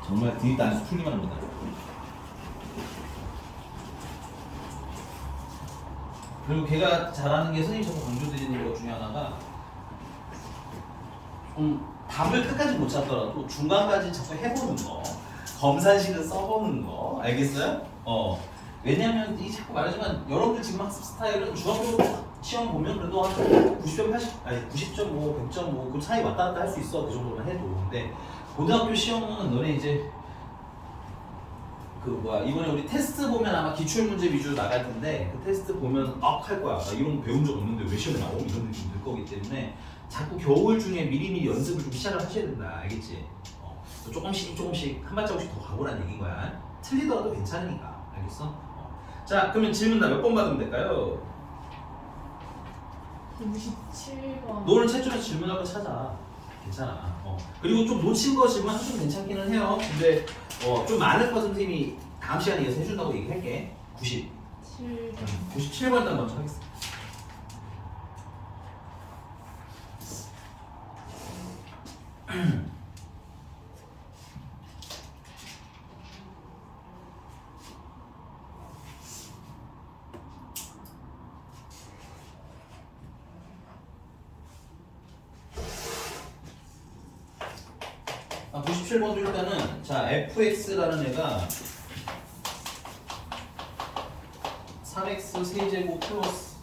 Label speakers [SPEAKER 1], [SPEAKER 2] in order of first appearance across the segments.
[SPEAKER 1] 정말 드립도 안 해서 풀기만 합니다. 그리고 걔가 잘하는 게 선생님 자꾸 강조드리는 것 중에 하나가 답을 끝까지 못 찾더라도 중간까지 자꾸 해보는 거, 검사식을 써보는 거, 알겠어요? 왜냐면 이 자꾸 말하지만 여러분들 지금 학습 스타일은 중학교 시험 보면 그래도 한 90점, 80, 아니 90.5, 100.5 그 차이 왔다 갔다 할 수 있어. 그 정도만 해도. 근데 고등학교 시험은 너네 이제 이번에 우리 테스트 보면 아마 기출 문제 위주로 나갈 텐데 그 테스트 보면 할 거야. 나 이런 거 배운 적 없는데 왜 시험에 나오고 이런 느낌이 들 거기 때문에 자꾸 겨울 중에 미리미리 연습을 좀 시작을 하셔야 된다. 알겠지? 조금씩 한 발자국씩 더 가보라는 얘기인 거야. 틀리더라도 괜찮으니까. 알겠어? 자, 그러면 질문 나 몇 번 받으면 될까요?
[SPEAKER 2] 97번.
[SPEAKER 1] 너는 채점에서 질문할 거 찾아. 괜찮아. 그리고 좀 놓친 거 질문하셔도 괜찮기는 해요. 근데 좀 많을 거 선생님이 다음 시간에 이어서 해준다고 얘기할게. 97번 일단 먼저 하겠습니다. 아, 97번도 일단은 자 fx라는 애가 3x 세제곱 플러스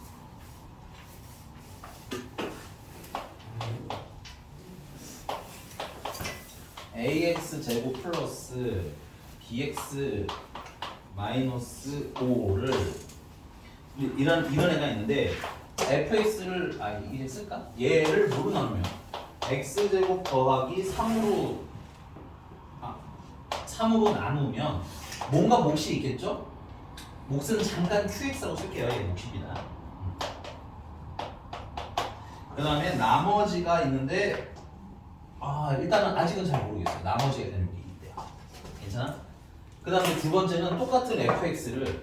[SPEAKER 1] ax 제곱 플러스 bx 마이너스 5를 이런 애가 있는데 fx를 이제 쓸까? 얘를 뭐로 나누면 x 제곱 더하기 3으로 나누면 뭔가 몫이 있겠죠? 몫은 잠깐 qx라고 쓸게요. 얘 몫입니다. 그 다음에 나머지가 있는데 일단은 아직은 잘 모르겠어요. 나머지가 되는 게 있대요. 괜찮아? 그 다음에 두 번째는 똑같은 fx를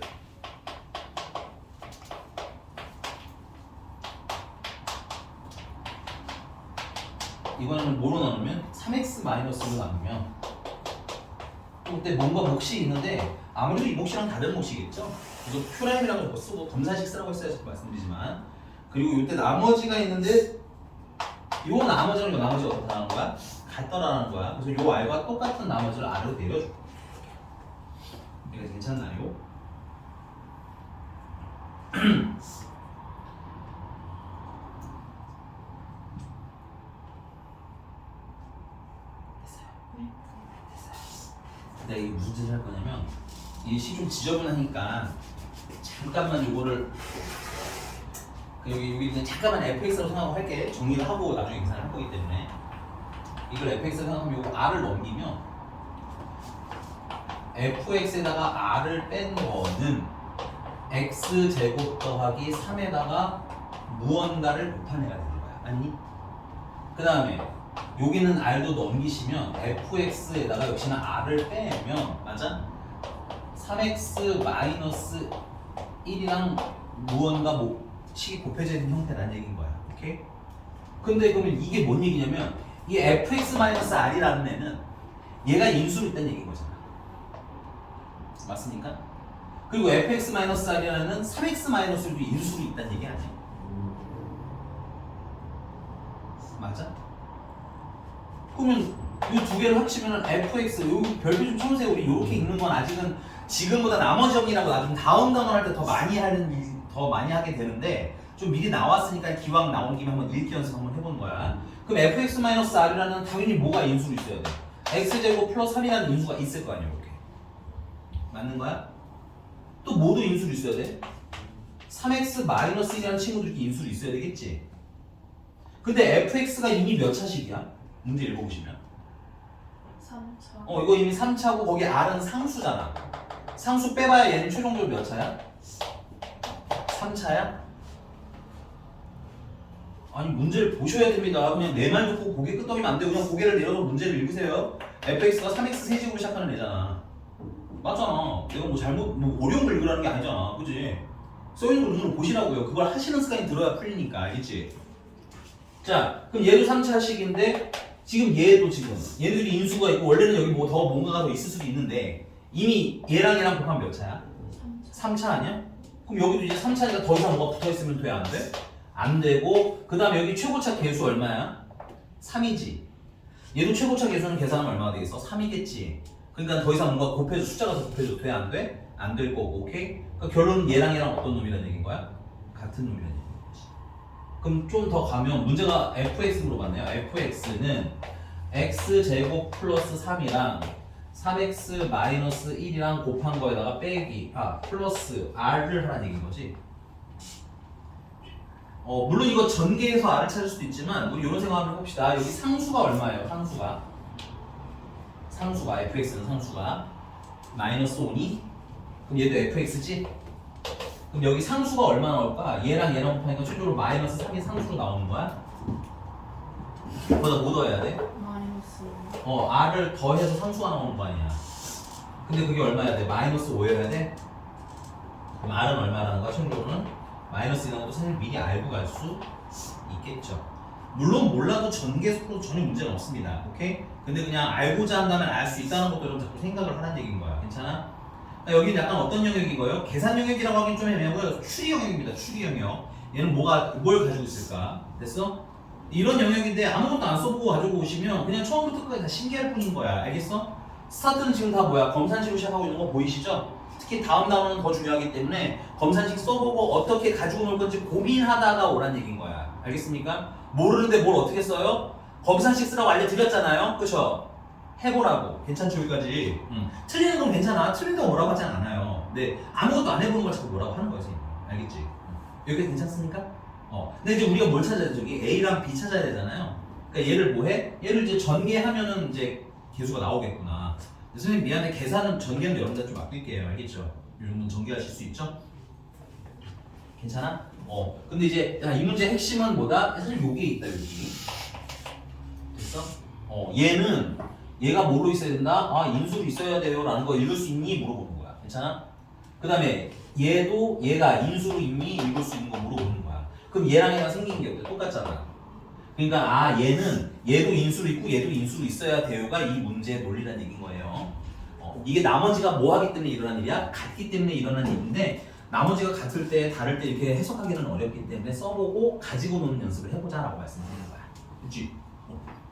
[SPEAKER 1] 이거는 뭐로 나누면 3x-로 나누면 그때 뭔가 몫이 있는데 아무래도 이 몫이랑 다른 몫이겠죠? 그래서 큐라임이라고 쓰고 검사식 쓰라고 했어야 말씀드리지만 그리고 이때 나머지가 있는데 요 나머지랑 요 나머지가 어떻게 나오는 거야? 같더라는 거야. 그래서 요 r과 똑같은 나머지를 r로 내려줘. 이게 괜찮나요? 내가 이게 무슨 짓을 할 거냐면 이 시 좀 지저분하니까 잠깐만 요거를 여기 잠깐만 fx라고 생각하고 할게. 정리를 하고 나중에 계산을 할 거기 때문에 이걸 fx라고 생각하면 요거 r을 넘기면 fx에다가 r을 뺀 거는 x제곱 더하기 3에다가 무언가를 곱한 애가 되는 거야. 맞니? 그 다음에 여기는 r도 넘기시면 fx에다가 역시나 r을 빼면 맞아? 3x 마이너스 1이랑 무언가 식이 곱해져 있는 형태라는 얘기인 거야. 오케이? 근데 그러면 이게 뭔 얘기냐면 이 fx 마이너스 r이라는 애는 얘가 인수로 있다는 얘기인 거잖아. 맞습니까? 그리고 fx 마이너스 r이라는 애는 3x 마이너스 1도 인수로 있다는 얘기 아니야? 맞아? 그러면 이 두 개를 합치면 fx 여기 별표 좀 쳐보세요. 우리 이렇게 읽는 건 아직은 지금보다 나머지 정리라고 나중에 다음 단원 할 때 더 많이 하게 되는데 좀 미리 나왔으니까 기왕 나온 김에 한번 읽기 연습 한번 해보는 거야. 그럼 fx-r이라는 당연히 뭐가 인수로 있어야 돼? x제곱 플러스 3이라는 인수가 있을 거 아니야. 이렇게 맞는 거야? 또 뭐도 인수로 있어야 돼? 3x-1이라는 친구들이 인수로 있어야 되겠지? 근데 fx가 이미 몇 차식이야? 문제 읽어보시면
[SPEAKER 2] 3차.
[SPEAKER 1] 이거 이미 3차고 거기 r은 상수잖아. 상수 빼봐야 얘는 최종적으로 몇 차야? 3차야? 아니 문제를 보셔야 됩니다. 그냥 내 말 듣고 고개 끄덕이면 안 되고 그냥 고개를 내려서 문제를 읽으세요. fx가 3x 세제곱으로 시작하는 애잖아. 맞잖아. 내가 어려운 걸 읽으라는 게 아니잖아. 그지? 써있는 걸 눈으로 보시라고요. 그걸 하시는 습관이 들어야 풀리니까. 알겠지? 자, 그럼 얘도 3차식인데 지금 얘도 지금 얘들이 인수가 있고 원래는 여기 뭐 더 뭔가가 더 있을 수도 있는데 이미 얘랑 얘랑 곱하면 몇 차야? 3차 아니야? 그럼 여기도 이제 3차니까 더 이상 뭐가 붙어있으면 돼? 안 돼? 안 되고 그 다음에 여기 최고차 계수 얼마야? 3이지. 얘도 최고차 계수는 계산하면 얼마가 되겠어? 3이겠지. 그러니까 더 이상 뭔가 곱해줘 숫자가 더 곱해줘 돼? 안 돼? 안 될 거고 오케이? 그러니까 결론은 얘랑 얘랑 어떤 놈이라는 얘기인 거야? 같은 놈이라는 얘기인 거지. 그럼 좀 더 가면 문제가 fx 물어봤네요. fx는 x제곱 플러스 3이랑 3x 마이너스 1이랑 곱한 거에다가 빼기 플러스 r을 하라는 얘기인 거지. 물론 이거 전개해서 r을 찾을 수도 있지만 우리 이런 생각 한번 해봅시다. 여기 상수가 얼마예요? 상수가 fx는 상수가 마이너스 5니? 그럼 얘도 fx지? 그럼 여기 상수가 얼마 나올까? 얘랑 얘랑 곱하니까 최종적으로 마이너스 3이 상수로 나오는 거야? 거기다 뭐 더해야 돼?
[SPEAKER 2] 마이너스
[SPEAKER 1] r을 더해서 상수가 나오는 거 아니야. 근데 그게 얼마야 돼? 마이너스 5여야 돼? 그럼 r은 얼마라는 거야? 최종적으로는? 마이너스 이라는 것도 사실 미리 알고 갈 수 있겠죠. 물론 몰라도 전개속도 전혀 문제는 없습니다. 오케이? 근데 그냥 알고자 한다면 알 수 있다는 것도 좀 자꾸 생각을 하는 얘기인 거야. 괜찮아? 여기는 약간 어떤 영역인 거예요? 계산 영역이라고 하긴 좀 애매하고요. 추리 영역입니다. 추리 영역. 얘는 뭘 가지고 있을까? 됐어? 이런 영역인데 아무것도 안 써보고 가지고 오시면 그냥 처음부터 끝까지 다 신기할 뿐인 거야. 알겠어? 스타트는 지금 다 뭐야? 검산식으로 시작하고 있는 거 보이시죠? 특히 다음 단어는 더 중요하기 때문에 검산식 써보고 어떻게 가지고 놀 건지 고민하다가 오란 얘기인 거야. 알겠습니까? 모르는데 뭘 어떻게 써요? 검산식 쓰라고 알려드렸잖아요. 그쵸? 해보라고. 괜찮죠 여기까지? 틀리는 건 괜찮아. 틀린다고 뭐라고 하진 않아요. 근데 아무것도 안 해보는 걸 자꾸 뭐라고 하는 거야 선생님. 알겠지? 여기까지 괜찮습니까? 근데 이제 우리가 뭘 찾아야 돼? 저기 A랑 B 찾아야 되잖아요. 그러니까 얘를 뭐 해? 얘를 이제 전개하면은 이제 계수가 나오겠구나. 선생님 미안해. 계산은 전개는 여러분들 좀 맡길게요. 알겠죠? 이 정도는 전개하실 수 있죠? 괜찮아? 근데 이제 이 문제의 핵심은 뭐다? 사실 여기에 있다 여기. 됐어? 얘가 뭐로 있어야 된다? 인수로 있어야 돼요 라는 거 읽을 수 있니? 물어보는 거야. 괜찮아? 그 다음에 얘가 인수로 있니? 읽을 수 있는 거 물어보는 거야. 그럼 얘랑 생긴 게 어때? 똑같잖아. 그러니까 얘도 인수로 있고 얘도 인수로 있어야 돼요가 이 문제의 논리라는 얘기인 거예요. 이게 나머지가 뭐 하기 때문에 일어난 일이야? 같기 때문에 일어난 일인데 나머지가 같을 때 다를 때 이렇게 해석하기는 어렵기 때문에 써보고 가지고 노는 연습을 해보자라고 말씀드리는 거야. 그렇지?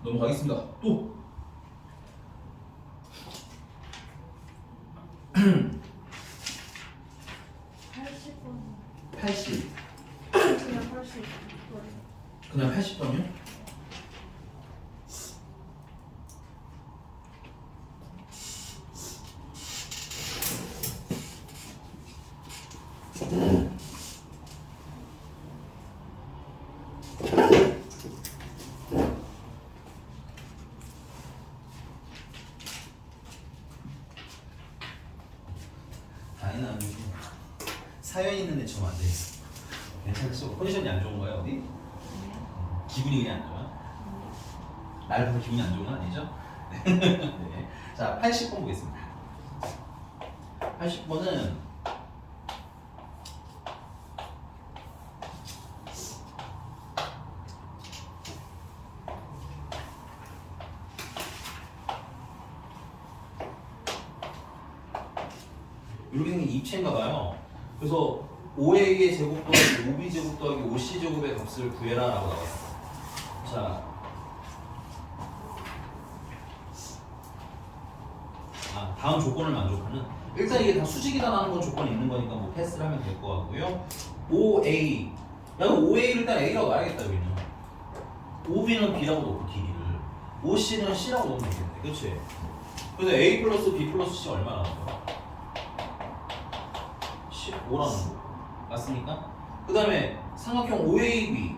[SPEAKER 1] 넘어가겠습니다. 또
[SPEAKER 2] 80번
[SPEAKER 1] 80
[SPEAKER 2] 그냥 80
[SPEAKER 1] 그냥 80번이요? 다이나 사연 있는 애 처음 앉아있어. 괜찮죠? 컨디션이 안 좋은 거야 어디? 기분이 그냥 안 좋아? 날 보고 기분이 안 좋은 건 아니죠? 네. 자, 80번 보겠습니다. 80번은 이렇게 생긴 입체인가 봐요. 그래서 5A의 제곱 더하기 5B 제곱 더하기 5C 제곱의 값을 구해라 라고 나왔어. 자, 다음 조건을 만족하는, 일단 이게 다 수직이다라는 건 조건이 있는 거니까 뭐 패스를 하면 될 것 같고요. 5A, 야 5A를 일단 A라고 말하겠다 여기는. 5B는 B라고 놓고 길이를, 5C는 C라고 놓으면 되겠네. 그치? 그래서 A 플러스 B 플러스 C 얼마나 나온 거야? 15라는 거 맞습니까? 그 다음에 삼각형 OAB,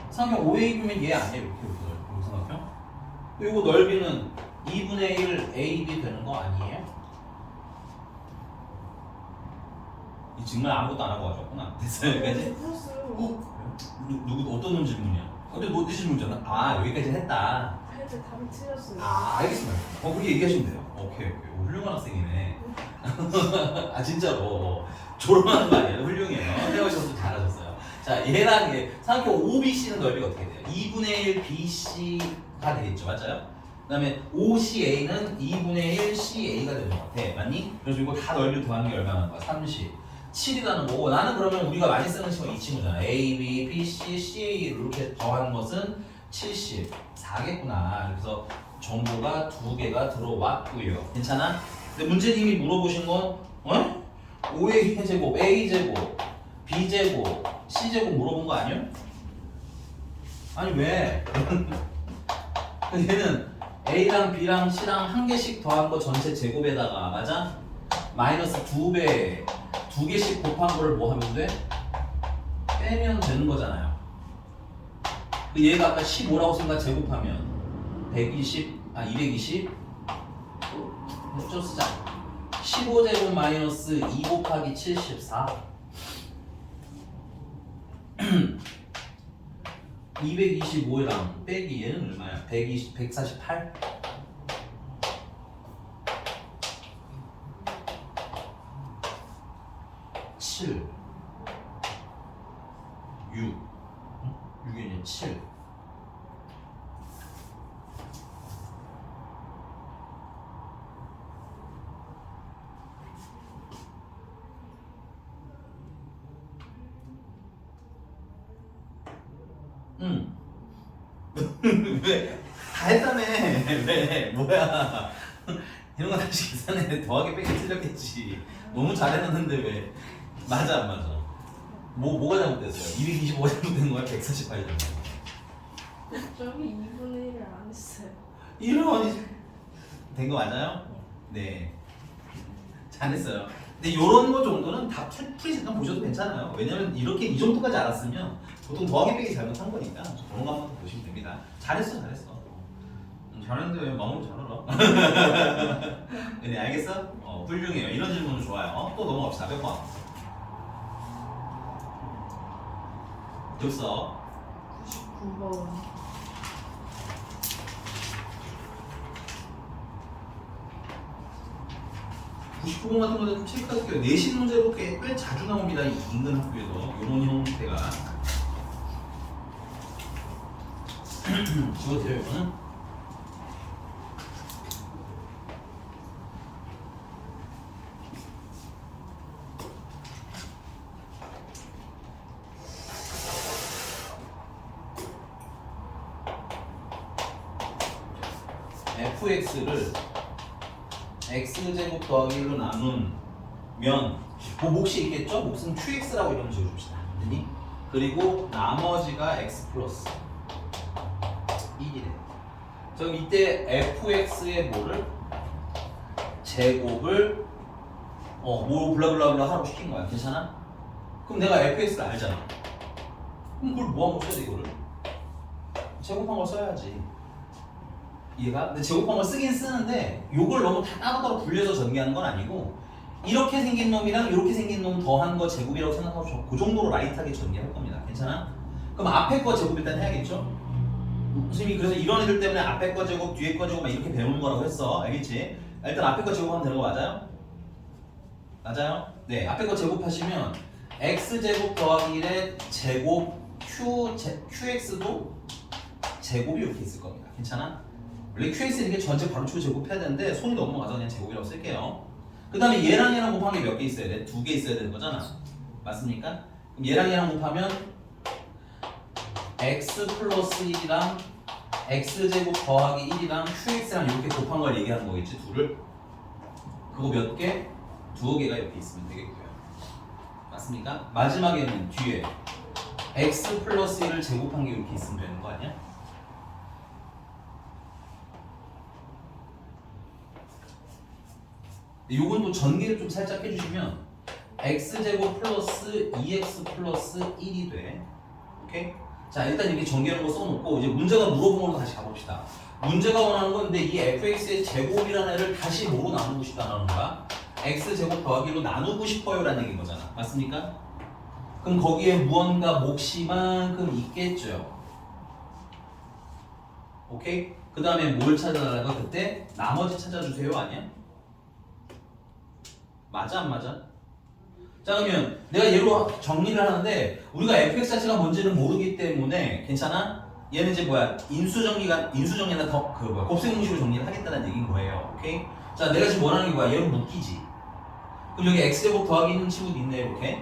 [SPEAKER 1] 삼각형 OAB면 얘 아니에요. 이렇게 여기 삼각형. 그리고 넓이는 2분의 1 AB 되는 거 아니에요? 이 정말 아무것도 안 하고 가져왔구나. 됐어요 여기까지?
[SPEAKER 2] 플러스
[SPEAKER 1] 누구 어떤 놈 질문이야? 근데 너 네 질문이잖아. 여기까지 했다.
[SPEAKER 2] 할때 답이 틀렸어요.
[SPEAKER 1] 알겠습니다. 그렇게 얘기하시면 돼요. 오케이. 훌륭한 학생이네. 진짜로 졸업하는 거 아니에요? 훌륭해요. 해오셔서 잘하셨어요. 자, 얘랑 얘 생각해. OBC는 넓이가 어떻게 돼요? 2분의 1 BC가 되겠죠, 맞아요? 그다음에 OCA는 2분의 1 CA가 되는 것 같아, 맞니? 그래서 이거 다 넓이를 더하는 게 얼마나 거야? 30. 7이라는 거고, 나는 그러면 우리가 많이 쓰는 식은 이 친구잖아. A, B, B, C, CA 이렇게 더하는 것은 74겠구나. 그래서 정보가 2개가 들어왔고요. 괜찮아? 근데 문제님이 물어보신 건, 어? 5A 제곱, A 제곱, B 제곱, C 제곱 물어본 거 아니야? 아니 왜? 얘는 A랑 B랑 C랑 한 개씩 더한 거 전체 제곱에다가 맞아? 마이너스 2배 2개씩 곱한 거를 뭐 하면 돼? 빼면 되는 거잖아요. 얘가 아까 15라고 생각 제곱하면 220 좀 쓰자. 15제곱 마이너스 2 곱하기 74 225랑 빼기 얘는 얼마야? 148 7 6 6이 아니라 7 왜? 다 했다며. 왜? 뭐야? 이런 거 다시 계산해. 더하기 빼기 틀렸겠지. 너무 잘해놨는데 왜? 맞아 안 맞아? 뭐가 잘못됐어요? 225가 잘못된 거야? 148이 잘못된
[SPEAKER 2] 저기 2분의 1을 안 했어요.
[SPEAKER 1] 1은 된 거 맞아요? 네. 잘했어요. 근데 이런 거 정도는 다 풀이 잠깐 보셔도 괜찮아요. 왜냐면 이렇게 이 정도까지 알았으면 보통 더하기 빼기 잘못한 거니까 그런 거 한번 보시면 됩니다. 잘했어. 잘했는데 왜 마음으로 잘 알아? 네, 알겠어? 훌륭해요. 이런 질문은 좋아요. 또 넘어갑시다. 몇 번? 됐어.
[SPEAKER 2] 99번.
[SPEAKER 1] 번 같은 거는 좀 체크할게요. 내신 문제로 꽤 자주 나옵니다. 이 인근 학교에서 이런 형태가 지워드려요. 이거는 fx를 x제곱 더하기 1로 나누면 뭐 몫이 있겠죠? 몫은 qx라고 이러면 지어줍시다. 됐니? 그리고 나머지가 x 플러스 1이래. 그럼 이때 fx의 뭐를? 제곱을 뭐 블라블라블라 하라고 시킨 거야. 괜찮아? 그럼 내가 fx를 알잖아. 그럼 그걸 뭐 하고 써야 돼 이거를? 제곱한 걸 써야지. 이해가? 근데 제곱한 걸 쓰긴 쓰는데 요걸 너무 다 따로따로 분려서 전개하는 건 아니고 이렇게 생긴 놈이랑 이렇게 생긴 놈 더한 거 제곱이라고 생각하고 그 정도로 라이트하게 전개할 겁니다. 괜찮아? 그럼 앞에 거 제곱 일단 해야겠죠? 선생님이 그래서 이런 애들 때문에 앞에 거 제곱, 뒤에 거 제곱 막 이렇게 배우는 거라고 했어. 알겠지? 일단 앞에 거 제곱하면 되는 거 맞아요? 맞아요? 네, 앞에 거 제곱하시면 x제곱 더하기 1의 제곱 qx도 제곱이 이렇게 있을 겁니다. 괜찮아? 원래 qx 이렇게 전체 바로 쳐 제곱해야 되는데 손이 넘어가서 그냥 제곱이라고 쓸게요. 그 다음에 얘랑 얘랑 곱한 게 몇 개 있어야 돼? 2개 있어야 되는 거잖아. 맞습니까? 그럼 얘랑 얘랑 곱하면 x 플러스 1이랑 x제곱 더하기 1이랑 qx랑 이렇게 곱한 걸 얘기하는 거겠지, 둘을? 그거 몇 개? 2개가 이렇게 있으면 되겠고요. 맞습니까? 마지막에는 뒤에 x 플러스 1을 제곱한 게 이렇게 있으면 되는 거 아니야? 요건 또 전개를 좀 살짝 해주시면 x제곱 플러스 2x 플러스 1이 돼. 오케이? 자, 일단 이렇게 전개하는 거 써놓고 이제 문제가 물어본 걸로 다시 가봅시다. 문제가 원하는 건데 이 fx의 제곱이라는 애를 다시 뭐로 나누고 싶다는 거야? x제곱 더하기로 나누고 싶어요 라는 얘기인 거잖아. 맞습니까? 그럼 거기에 무언가 몫이만큼 있겠죠. 오케이? 그 다음에 뭘 찾아달라고? 그때 나머지 찾아주세요 아니야? 맞아 안 맞아? 자 그러면 내가 얘로 정리를 하는데 우리가 fx 자체가 뭔지는 모르기 때문에 괜찮아? 얘는 이제 뭐야 인수정리나 곱셈 공식으로 정리를 하겠다는 얘기인 거예요. 오케이? 자 내가 지금 원하는 게 뭐야? 얘로 묶이지. 그럼 여기 x제곱 더하기 있는 친구도 있네 이렇게.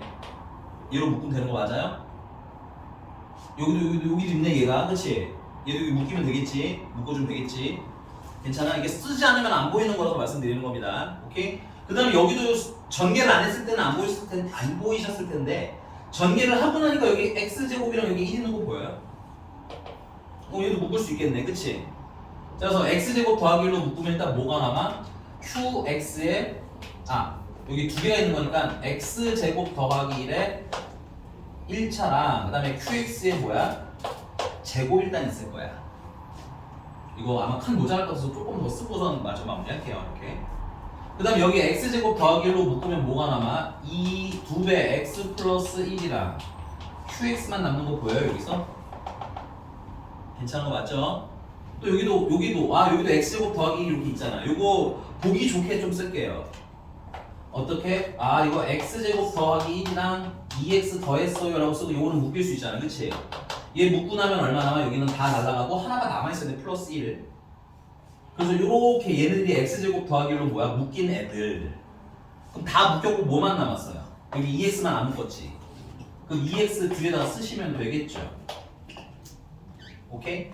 [SPEAKER 1] 얘로 묶으면 되는 거 맞아요? 여기도 있네 얘가, 그렇지? 얘도 여기 묶이면 되겠지? 묶어주면 되겠지? 괜찮아? 이게 쓰지 않으면 안 보이는 거라고 말씀드리는 겁니다. 오케이? 그 다음에 여기도 전개를 안 했을 때는 안 보이셨을 텐데 전개를 하고 나니까 여기 x제곱이랑 여기 1 있는 거 보여요? 얘도 묶을 수 있겠네, 그치? 자, 그래서 x제곱 더하기 1로 묶으면 일단 뭐가 남아? qx에 여기 두 개가 있는 거니까 x제곱 더하기 1에 1차랑 그 다음에 qx에 뭐야? 제곱 일단 있을 거야. 이거 아마 칸 모자랄 것 같아서 조금 더 쓰고선 마저 마무리할게요. 이렇게. 그 다음에 여기 x제곱 더하기 1로 묶으면 뭐가 남아? 이 2배 x 플러스 1이랑 qx만 남는 거 보여요 여기서? 괜찮은 거 맞죠? 또 여기도 x제곱 더하기 1 이렇게 있잖아. 요거 보기 좋게 좀 쓸게요. 어떻게? 이거 x제곱 더하기 1이랑 2x 더했어요 라고 쓰고 요거는 묶일 수 있잖아, 그치? 얘 묶고 나면 얼마 남아? 여기는 다 날아가고 하나가 남아있어야 돼, 플러스 1. 그래서 요렇게 얘네들이 x제곱 더하기 1로 뭐야? 묶인 애들. 그럼 다 묶였고 뭐만 남았어요? 여기 2x만 안 묶었지. 그럼 2x 뒤에다가 쓰시면 되겠죠. 오케이?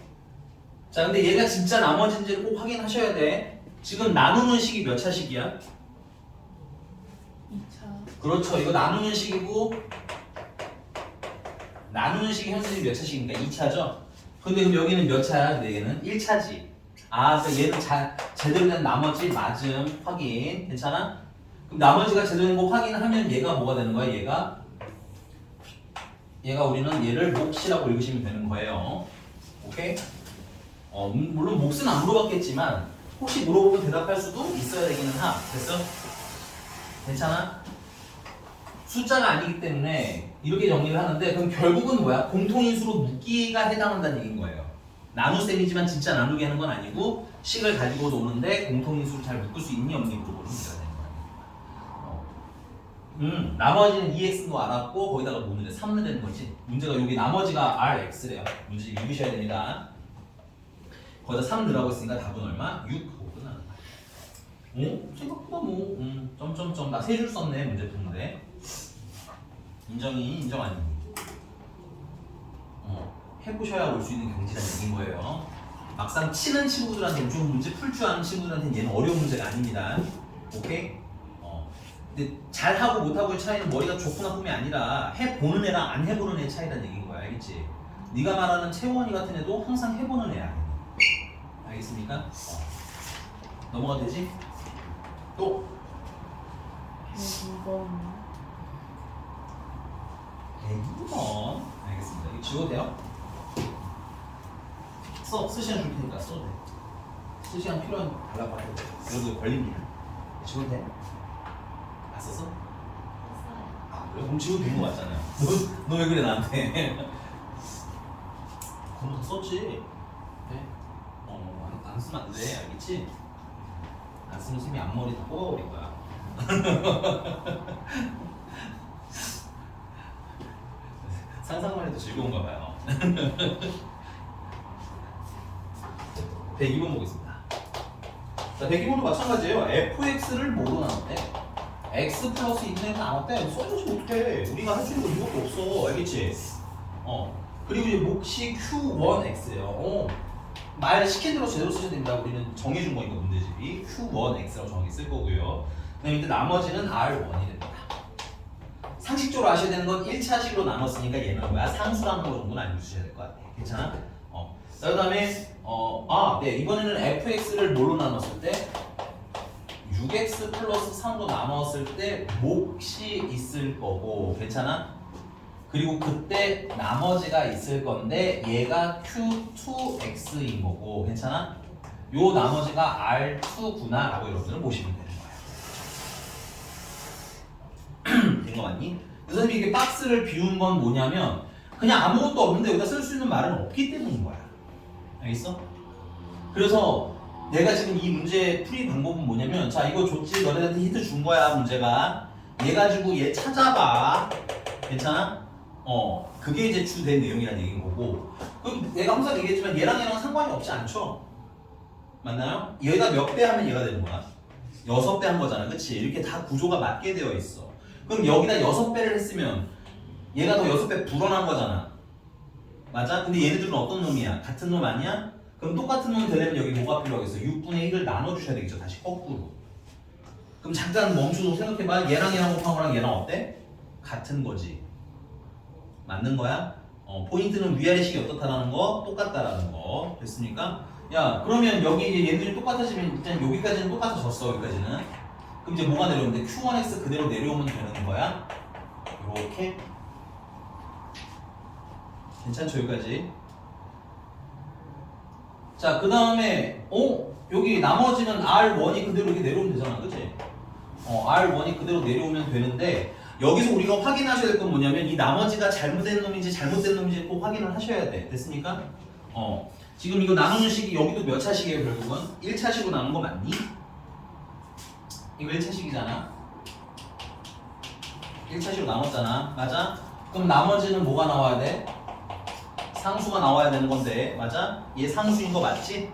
[SPEAKER 1] 자, 근데 얘가 진짜 나머지인지를 꼭 확인하셔야 돼. 지금 나누는 식이 몇 차식이야?
[SPEAKER 2] 2차.
[SPEAKER 1] 그렇죠. 이거 나누는 식이고 나누는 식이 현수식 몇 차식인가? 2차죠? 근데 그럼 여기는 몇 차야? 얘는 1차지. 그러니까 얘는 제대로 된 나머지 맞음 확인. 괜찮아? 그럼 나머지가 제대로 된 거 확인하면 얘가 뭐가 되는 거야? 얘가 우리는 얘를 몫이라고 읽으시면 되는 거예요. 오케이? 물론 몫은 안 물어봤겠지만 혹시 물어보면 대답할 수도 있어야 되기는 됐어? 괜찮아? 숫자가 아니기 때문에 이렇게 정리를 하는데 그럼 결국은 뭐야? 공통인수로 묶기가 해당한다는 얘기인 거예요. 나눗셈이지만 진짜 나누게 하는 건 아니고 식을 가지고도 오는데 공통인수를 잘 묶을 수 있니 없니 물어보는 문제가 되는 거예요. 나머지는 2x도 알았고 거기다가 뭐 넣으래? 3 넣으라는 거지. 문제가 여기 나머지가 rx래요. 문제 읽으셔야 됩니다. 거기다 3 넣으라고 했으니까 답은 얼마? 6 하고 끝나는 거야. 생각보다 점점점 나 3줄 썼네 문제 푸는데. 인정 아니니? 해보셔야 올 수 있는 경지라는 얘기인 거예요. 막상 치는 친구들한테는 좀 문제 풀 줄 아는 친구들한테는 얘는 어려운 문제가 아닙니다. 오케이? 근데 잘하고 못하고의 차이는 머리가 좋고 나쁨이 아니라 해보는 애랑 안 해보는 애 차이라는 얘기인 거야. 알겠지? 네가 말하는 채원이 같은 애도 항상 해보는 애야. 알겠습니까? 넘어가도 되지? 또
[SPEAKER 2] 102번.
[SPEAKER 1] 102번. 알겠습니다. 이거 지워도 돼요? 쓰시간 줄 테니까 써도 돼. 쓰시간 필요한 발라봐도 돼. 이것도 걸립니다. 지워도 돼? 안 썼어? 그래? 그럼 지워도 되는 거 맞잖아요. 너 왜 그래 나한테? 그럼 다 썼지? 네? 안 쓰면 안 돼. 알겠지? 안 쓰면 쌤이 앞머리 다 뽑아버릴 거야. 상상만 해도 즐거운가 봐요. 102번 보겠습니다. 자, 102번도 마찬가지예요. fx를 뭐로 나눴대? x 플러스 2는 나눴대. 써주지 못해. 우리가 할 수 있는 거 이거밖에 없어. 알겠지? 그리고 이제 몫이 q1x예요. 말 시킨 대로 제대로 쓰셔야 됩니다. 우리는 정해준 거니까 문제집이 q1x라고 정하게 쓸 거고요. 그다음에 이제 나머지는 r1이 됩니다. 상식적으로 아셔야 되는 건 1차식으로 나눴으니까 얘는 뭐야? 상수라는 거 정도는 알려주셔야 될 것 같아. 괜찮아? 자, 그 다음에 네, 이번에는 fx를 뭘로 나눴을 때 6x 플러스 3로 나눴을 때 몫이 있을 거고 괜찮아? 그리고 그때 나머지가 있을 건데 얘가 q2x인 거고 괜찮아? 요 나머지가 r2구나 라고 여러분들은 보시면 되는 거예요. 된 거 맞니? 선생님이 이게 박스를 비운 건 뭐냐면 그냥 아무것도 없는데 여기다 쓸 수 있는 말은 없기 때문인 거야. 알겠어? 그래서 내가 지금 이 문제 풀이 방법은 뭐냐면 자 이거 줬지 너네한테 힌트 준 거야 문제가 얘 가지고 얘 찾아봐. 괜찮아? 그게 이제 주된 내용이라는 얘기인 거고. 그럼 내가 항상 얘기했지만 얘랑 상관이 없지 않죠? 맞나요? 얘가 몇 배 하면 얘가 되는 거야? 6배 한 거잖아. 그치? 이렇게 다 구조가 맞게 되어 있어. 그럼 여기다 6배를 했으면 얘가 더 6배 불어난 거잖아. 맞아? 근데 얘네들은 어떤 놈이야? 같은 놈 아니야? 그럼 똑같은 놈 되려면 여기 뭐가 필요하겠어? 6분의 1을 나눠주셔야 되겠죠. 다시 거꾸로. 그럼 잠깐 멈추고 생각해봐. 얘랑 곱한 거랑 얘랑 어때? 같은 거지. 맞는 거야? 포인트는 위아래식이 어떻다라는 거, 똑같다라는 거. 됐습니까? 야, 그러면 여기 이제 얘들이 똑같아지면 일단 여기까지는 똑같아졌어. 여기까지는. 그럼 이제 뭐가 내려오는데 Q1X 그대로 내려오면 되는 거야. 이렇게. 괜찮죠? 여기까지. 자, 그 다음에 여기 나머지는 R1이 그대로 이렇게 내려오면 되잖아. 그치? R1이 그대로 내려오면 되는데 여기서 우리가 확인하셔야 될 건 뭐냐면 이 나머지가 잘못된 놈인지 잘못된 놈인지 꼭 확인을 하셔야 돼. 됐습니까? 지금 이거 나누는 식이 여기도 몇 차식이에요 결국은? 1차식으로 나눈 거 맞니? 이거 1차식이잖아. 1차식으로 나눴잖아. 맞아? 그럼 나머지는 뭐가 나와야 돼? 상수가 나와야 되는 건데 맞아? 얘 상수인 거 맞지?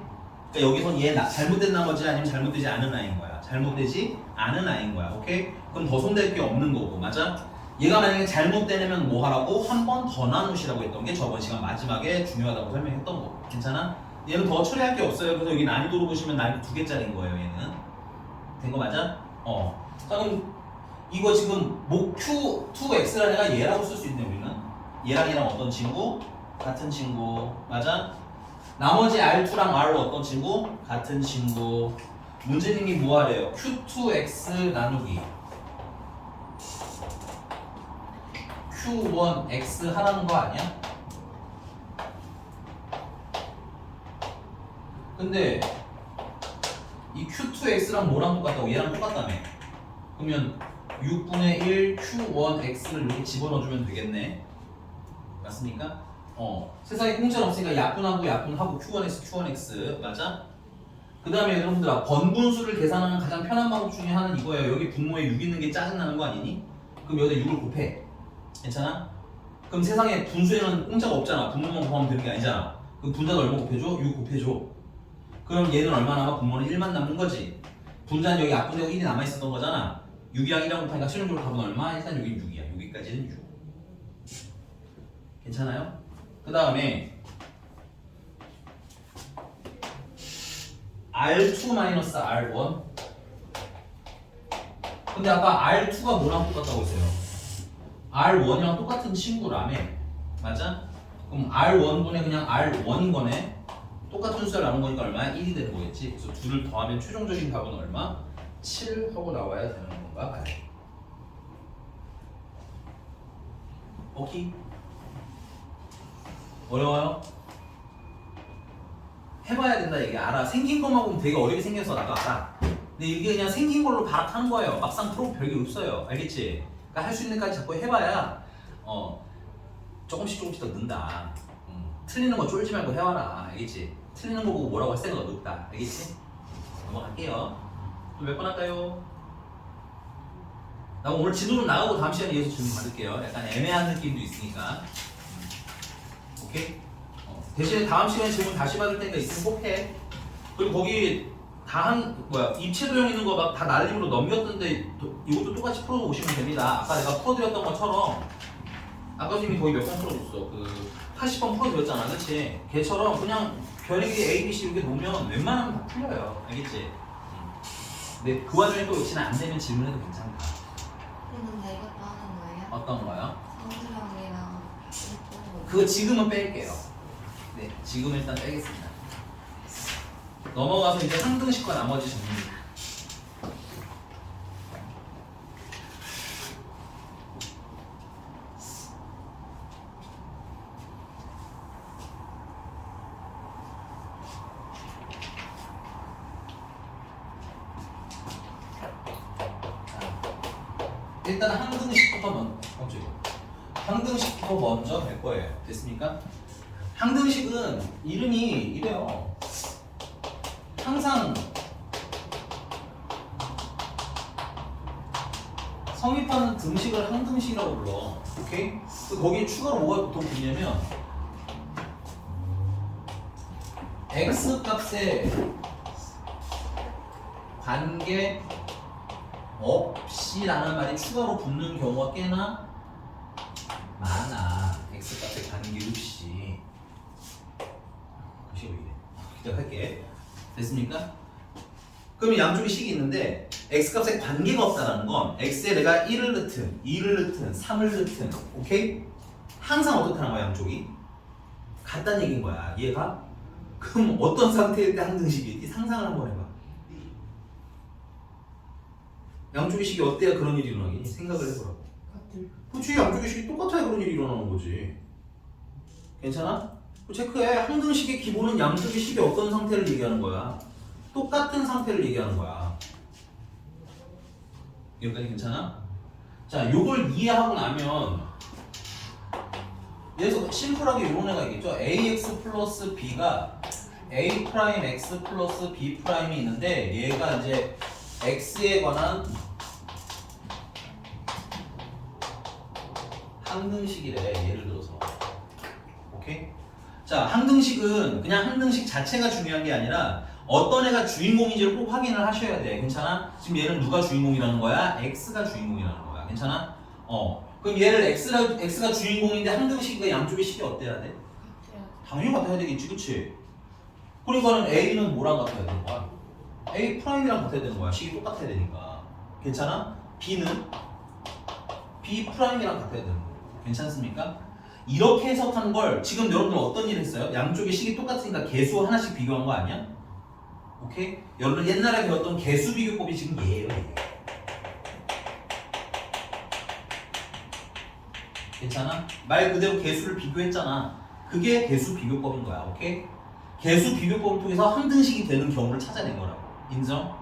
[SPEAKER 1] 그러니까 여기선 얘 잘못된 나머지 아니면 잘못되지 않은 아이인 거야. 잘못되지 않은 아이인 거야. 오케이? 그럼 더 손댈 게 없는 거고 맞아? 얘가 만약에 잘못되면 뭐 하라고? 한 번 더 나누시라고 했던 게 저번 시간 마지막에 중요하다고 설명했던 거. 괜찮아? 얘는 더 처리할 게 없어요. 그래서 여기 난이도로 보시면 난이도 2개짜리인 거예요. 얘는 된 거 맞아? 자 그럼 이거 지금 목 Q2X라는 애가 얘라고 쓸 수 있네 우리는. 얘랑 얘랑 어떤 친구? 같은 친구. 맞아? 나머지 R2랑 R로 어떤 친구? 같은 친구. 문제님이 뭐 하래요? Q2X 나누기 Q1X 하라는 거 아니야? 근데 이 Q2X랑 뭐랑 똑같다고? 얘랑 똑같다며. 그러면 6분의 1 Q1X를 이렇게 집어넣어주면 되겠네. 맞습니까? 세상에 공짜는 없으니까 약분하고 약분하고 Q1X 맞아? 그 다음에 여러분들아 번분수를 계산하는 가장 편한 방법 중에 하나는 이거예요. 여기 분모에 6 있는 게 짜증나는 거 아니니? 그럼 여기다 6을 곱해. 괜찮아? 그럼 세상에 분수에는 공짜가 없잖아. 분모만 곱하면 되는 게 아니잖아. 그럼 분자는 얼마 곱해줘? 6 곱해줘. 그럼 얘는 얼마 남아? 분모는 1만 남는 거지. 분자는 여기 약분되고 1이 남아있었던 거잖아. 6이랑 1이랑 곱하니까 최종적으로 답은 얼마? 일단 여기 6이야. 여기까지는 6. 괜찮아요? 그 다음에 R2-R1 근데 아까 R2가 뭐랑 똑같다고 했어요? R1이랑 똑같은 친구라며 맞아? 그럼 R1분의 그냥 R1인 거네 똑같은 숫자를 나눈 거니까 얼마야? 1이 되는 거겠지? 그래서 둘을 더하면 최종적인 답은 얼마? 7 하고 나와야 되는 건가 봐요. 오케이? 어려워요? 해봐야 된다 얘기 알아. 생긴 것만 보면 되게 어렵게 생겨서 나도 알아. 근데 이게 그냥 생긴 걸로 바락하는 거예요. 막상 풀어보면 별게 없어요. 알겠지? 그러니까 할 수 있는 데까지 자꾸 해봐야 조금씩 더 는다. 틀리는 거 쫄지 말고 해와라. 알겠지? 틀리는 거 보고 뭐라고 할 생각 없다. 알겠지? 넘어갈게요. 또 몇 번 할까요? 나 오늘 지도 좀 나가고 다음 시간에 이어서 질문 받을게요. 약간 애매한 느낌도 있으니까. 오케이? 대신에 다음 시간에 질문 다시 받을 때가 있으면 꼭 해. 그리고 거기 입체 도형 있는 거 막 다 날림으로 넘겼던데 이것도 똑같이 풀어 오시면 됩니다. 아까 내가 풀어드렸던 것처럼 아까 선생님이 거의 몇 번 풀어줬어. 80번 풀어드렸잖아. 그치? 걔처럼 그냥 별의기 A, B, C 이렇게 놓으면 웬만하면 다 풀려요. 알겠지? 근데 그 와중에 또 역시나 안 되면 질문해도 괜찮다.
[SPEAKER 3] 그럼 이것도 하는 거예요?
[SPEAKER 1] 어떤 거요?
[SPEAKER 3] 성수형이랑 이거
[SPEAKER 1] 그거 지금은 뺄게요. 네, 지금 일단 빼겠습니다. 넘어가서 이제 상등식과 나머지 정리. 일단 항등식부터 먼저 할 거예요. 됐습니까? 항등식은 이름이 이래요. 항상 성립하는 등식을 항등식이라고 불러. 오케이? 거기에 추가로 뭐가 보통 붙냐면 x 값에 관계 없이라는 말이 추가로 붙는 경우가 꽤나 많아. x 값에 관계 없이. 글씨가 왜 이래? 기다려 할게. 됐습니까? 그럼 양쪽에 식이 있는데 x 값에 관계가 없다는 건 x에 내가 1을 넣든 2를 넣든 3을 넣든 오케이? 항상 어떻다는 거야 양쪽이? 같다는 얘기인 거야. 이해가? 그럼 어떤 상태일 때 항등식이지? 상상을 한번 해봐. 양쪽의 식이 어때야 그런 일이 일어나겠니? 생각을 해보라고. 그렇지, 양쪽의 식이 똑같아야 그런 일이 일어나는 거지. 괜찮아? 체크해. 항등식의 기본은 양쪽의 식이 어떤 상태를 얘기하는 거야. 똑같은 상태를 얘기하는 거야. 여기까지 괜찮아? 자, 요걸 이해하고 나면 여기서 심플하게 요런 애가 있겠죠. ax 플러스 b가 a 프라임 x 플러스 b 프라임이 있는데 얘가 이제 x에 관한 항등식이래. 예를 들어서. 오케이? 자, 항등식은 그냥 항등식 자체가 중요한 게 아니라 어떤 애가 주인공인지를 꼭 확인을 하셔야 돼. 괜찮아? 지금 얘는 누가 주인공이라는 거야? x가 주인공이라는 거야. 괜찮아? 그럼 얘를 x가 주인공인데 항등식과 양쪽의 식이 어때야 돼? 당연히 같아야 되겠지, 그치? 그러니까는 a는 뭐랑 같아야 되는 거야? a 프라임이랑 같아야 되는 거야. 식이 똑같아야 되니까. 괜찮아? b는 b 프라임이랑 같아야 되는 거야. 괜찮습니까? 이렇게 해석한 걸 지금 여러분들 어떤 일 했어요? 양쪽의 식이 똑같으니까 개수 하나씩 비교한 거 아니야? 오케이? 여러분 옛날에 배웠던 개수 비교법이 지금 얘예요. 얘. 괜찮아? 말 그대로 개수를 비교했잖아. 그게 개수 비교법인 거야. 오케이? 개수 비교법을 통해서 항등식이 되는 경우를 찾아낸 거라고. 인정?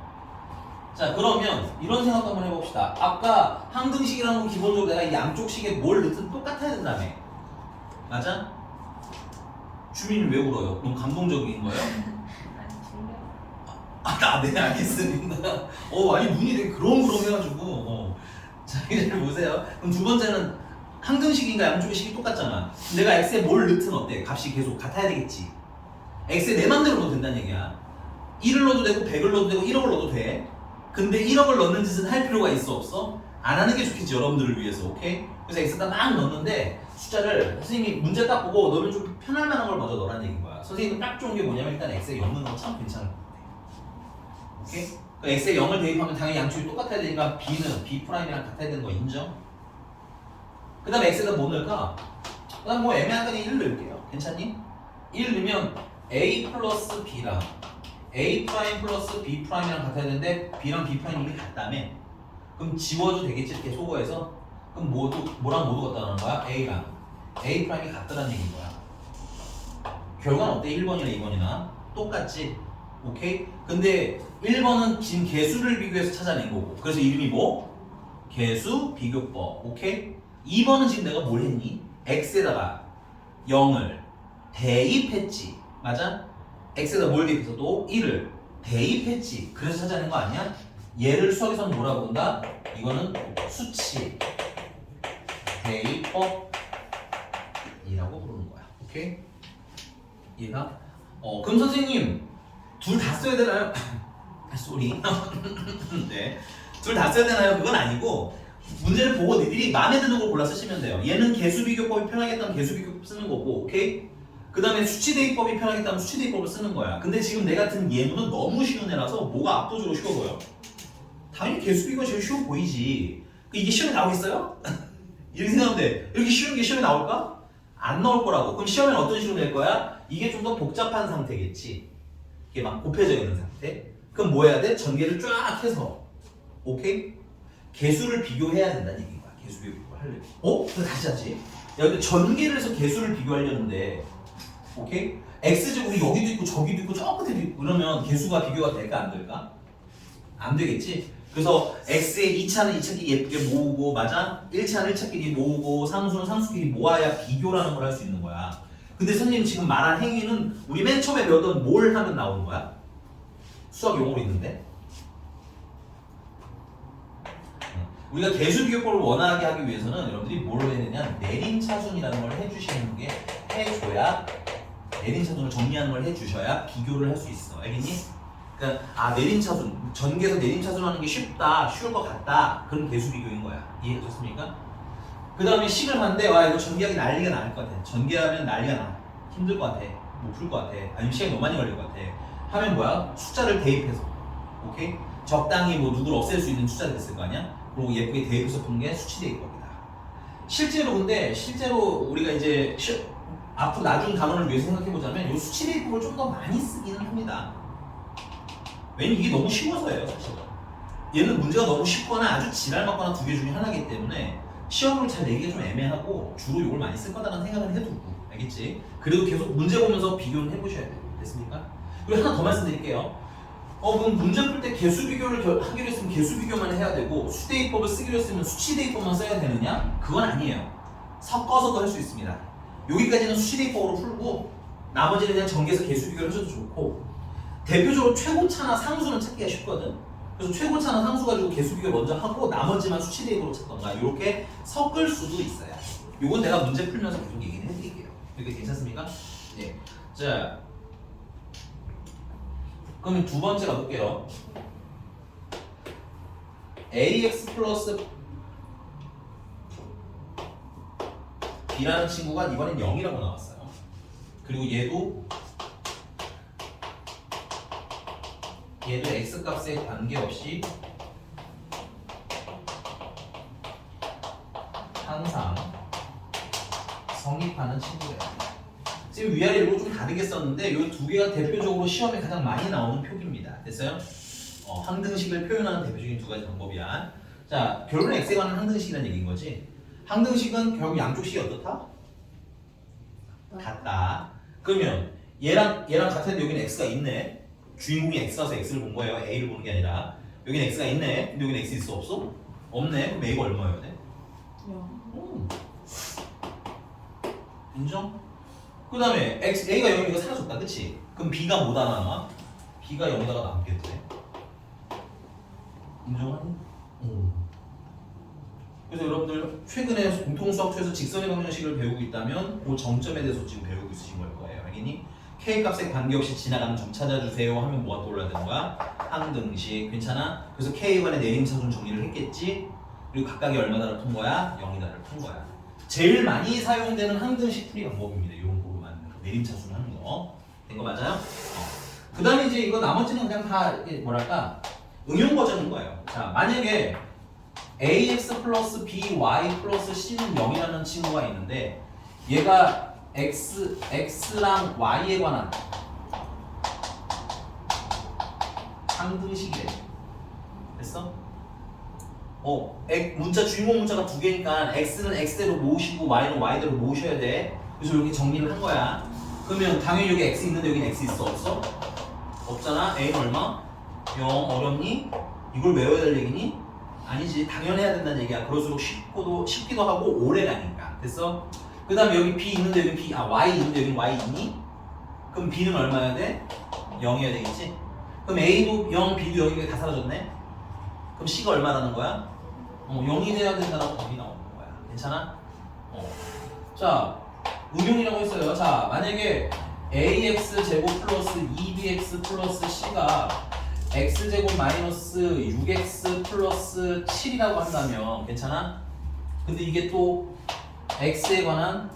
[SPEAKER 1] 자, 그러면 이런 생각 한번 해봅시다. 아까 항등식이라는 건 기본적으로 내가 이 양쪽 식에 뭘 넣든 똑같아야 된다며. 맞아? 주민이 왜 울어요? 너무 감동적인 거예요? 네, 알겠습니다. 아니 눈이 되게 그렁그렁 해가지고. 자, 이제 보세요. 그럼 두 번째는 항등식인가 양쪽의 식이 똑같잖아. 내가 x에 뭘 넣든 어때? 값이 계속 같아야 되겠지. x에 내 맘대로 넣어도 된다는 얘기야. 1을 넣어도 되고 100을 넣어도 되고 1억을 넣어도 돼. 근데 1억을 넣는 짓은 할 필요가 있어 없어? 안 하는 게 좋겠지, 여러분들을 위해서. 오케이? 그래서 x에다 막 넣는데 숫자를 선생님이 문제 딱 보고 너는 좀 편할 만한 걸 먼저 넣으라는 얘기인 거야. 선생님은 딱 좋은 게 뭐냐면 일단 x에 0 넣는 거 참 괜찮은 것 같아. 오케이? 그 x에 0을 대입하면 당연히 양쪽이 똑같아야 되니까 b는 b 프라임이랑 같아야 되는 거 인정? 그 다음에 x에다 뭐 넣을까? 그 다음 뭐 애매한 거니 1 넣을게요. 괜찮니? 1 넣으면 a 플러스 b랑 a 프라임 플러스 b 프라임이랑 같아야 되는데 b랑 b 프라임이 같다며? 그럼 지워도 되겠지 이렇게 소거해서? 그럼 뭐랑 모두 같다는 거야? a랑 a 프라임이 같다는 얘기인 거야. 결과는 어때? 1번이나 2번이나 똑같지? 오케이? 근데 1번은 지금 개수를 비교해서 찾아낸 거고 그래서 이름이 뭐? 개수 비교법. 오케이? 2번은 지금 내가 뭘 했니? x에다가 0을 대입했지. 맞아? x에다 뭘 대입해서 또 1을 대입했지. 그래서 찾아낸 거 아니야? 얘를 수학에서는 뭐라고 부른다? 이거는 수치 대입법이라고 부르는 거야. 오케이? 이해가? 그럼 선생님 둘 다 써야 되나요? 쏘리. 네. 둘 다 써야 되나요? 그건 아니고 문제를 보고 너희들이 마음에 드는 걸 골라 쓰시면 돼요. 얘는 개수 비교법이 편하겠다면 개수 비교법 쓰는 거고, 오케이? 그 다음에 수치 대입법이 편하겠다면 수치 대입법을 쓰는 거야. 근데 지금 내 같은 예문은 너무 쉬운 애라서 뭐가 압도적으로 쉬워 보여? 당연히 개수 비교가 제일 쉬워 보이지. 이게 시험에 나오겠어요? 이렇게 생각하면 돼. 이렇게 쉬운 게 시험에 나올까? 안 나올 거라고. 그럼 시험에 어떤 식으로 낼 거야? 이게 좀 더 복잡한 상태겠지. 이게 막 곱해져 있는 상태. 그럼 뭐 해야 돼? 전개를 쫙 해서. 오케이? 개수를 비교해야 된다는 얘기인 거야. 개수 비교를 하려면. 그거 다시 하지. 야, 근데 전개를 해서 개수를 비교하려는데, 오케이? x제곱이 여기도 있고 저기도 있고 저 끝에도 있고 그러면 개수가 비교가 될까 안 될까? 안 되겠지? 그래서 x의 2차는 2차끼리 예쁘게 모으고, 맞아? 1차는 1차끼리 모으고, 상수는 상수끼리 모아야 비교라는 걸 할 수 있는 거야. 근데 선생님 지금 말한 행위는 우리 맨 처음에 배웠던 뭘 하면 나오는 거야? 수학 용어로 있는데? 우리가 개수비교법을 원활하게 하기 위해서는 여러분들이 뭘 해야 되냐? 내림차순이라는 걸 해주시는 게 해줘야 내림차순을 정리하는 걸 해주셔야 비교를 할 수 있어. 알겠니? 그러니까 내림차순 전개에서 내림차순 하는 게 쉽다, 쉬울 것 같다. 그런 개수비교인 거야. 이해되셨습니까? 그 다음에 식을 하는데 와 이거 전개하기 난리가 날 것 같아. 전개하면 난리가 나. 힘들 것 같아. 못 풀 것 같아. 아니면 시간이 너무 많이 걸릴 것 같아. 하면 뭐야? 숫자를 대입해서. 오케이? 적당히 뭐 누구를 없앨 수 있는 숫자를 됐을 거 아니야? 그리고 예쁘게 대입해서 푼 게 수치 대입법이다. 실제로 우리가 이제 앞으로 나중 단원을 위해서 생각해 보자면 이 수치 대입법을 좀 더 많이 쓰기는 합니다. 왜냐면 이게 너무 쉬워서예요, 사실은. 얘는 문제가 너무 쉽거나 아주 지랄 맞거나 두 개 중에 하나이기 때문에 시험을 잘 내기가 좀 애매하고 주로 이걸 많이 쓸 거다라는 생각을 해두고, 알겠지? 그래도 계속 문제 보면서 비교는 해보셔야 돼요. 됐습니까? 그리고 하나 더 말씀드릴게요. 그럼 문제 풀 때 개수 비교를 하기로 했으면 개수 비교만 해야 되고 수대입법을 쓰기로 했으면 수치 대입법만 써야 되느냐? 그건 아니에요. 섞어서도 할 수 있습니다. 여기까지는 수치 대입법으로 풀고 나머지는 그냥 전개해서 개수 비교를 해줘도 좋고, 대표적으로 최고차나 상수는 찾기가 쉽거든. 그래서 최고차나 상수 가지고 개수 비교 먼저 하고 나머지만 수치 대입으로 찾던가 이렇게 섞을 수도 있어요. 요건 내가 문제 풀면서 계속 얘기를 해드릴게요. 이렇게 괜찮습니까? 네. 자, 그러면 두 번째 가볼게요. ax 플러스 b라는 친구가 이번엔 0이라고 나왔어요. 그리고 얘도 x 값에 관계없이 항상 성립하는 친구예요. 지금 위아래 이거 좀 다르게 썼는데 이 두 개가 대표적으로 시험에 가장 많이 나오는 표기입니다. 됐어요? 항등식을 표현하는 대표적인 두 가지 방법이야. 자, 결국은 x에 관한 항등식이라는 얘기인 거지. 항등식은 결국 양쪽 식이 어떻다? 같다. 그러면 얘랑 같은데 여기는 x가 있네. 주인공이 x라서 x를 본 거예요. a를 보는 게 아니라. 여기는 x가 있네. 근데 여기는 x 있어 없어? 없네. 그럼 a가 얼마여야 돼?
[SPEAKER 2] 0.
[SPEAKER 1] 인정? 그 다음에 a가 0이면 이거 사라졌다. 그치? 그럼 b가 뭐다 남아? b가 0에다가 남겠지. 인정하니? 그래서 여러분들 최근에 공통수학처에서 직선의 방정식을 배우고 있다면 그 정점에 대해서 지금 배우고 있으신 걸 거예요. 알겠니? K값에 관계없이 지나가는 점 찾아주세요 하면 뭐가 떠올라야 되는 거야? 항등식. 괜찮아? 그래서 K관의 내림차순 정리를 했겠지? 그리고 각각이 얼마다를 푼 거야? 0이다를 푼 거야. 제일 많이 사용되는 항등식 풀이 방법입니다. 이런 거로 맞는 거. 내림차순 하는 거. 된 거 맞아요? 그 다음에 이제 이거 나머지는 그냥 다 뭐랄까 응용 버전인 거예요. 자, 만약에 ax 플러스 by 플러스 c는 0이라는 친구가 있는데 얘가 x랑 y에 관한 항등식이래. 됐어? 문자 주인공 문자가 두 개니까 x는 x대로 모으시고 y는 y대로 모으셔야 돼. 그래서 이렇게 정리를 한 거야. 그러면 당연히 여기 x 있는데 여기는 x 있어 없어? 없잖아. a는 얼마? 0. 어렵니? 이걸 외워야 될 얘기니? 아니지. 당연해야 된다는 얘기야. 그럴수록 쉽기도 하고 오래 가니까. 됐어? 그 다음에 여기 b 있는데 여기 b, y 있는데 여기 y 있니? 그럼 b는 얼마여야 돼? 0이어야 되겠지? 그럼 a도 0, b도 0이니까 다 사라졌네? 그럼 c가 얼마라는 거야? 0이 돼야 된다는 답이 나오는 거야. 괜찮아? 자, 응용이라고 했어요. 자, 만약에 ax 제곱 플러스 2bx 플러스 c가 x제곱 마이너스 6x 플러스 7이라고 한다면 괜찮아? 근데 이게 또 x에 관한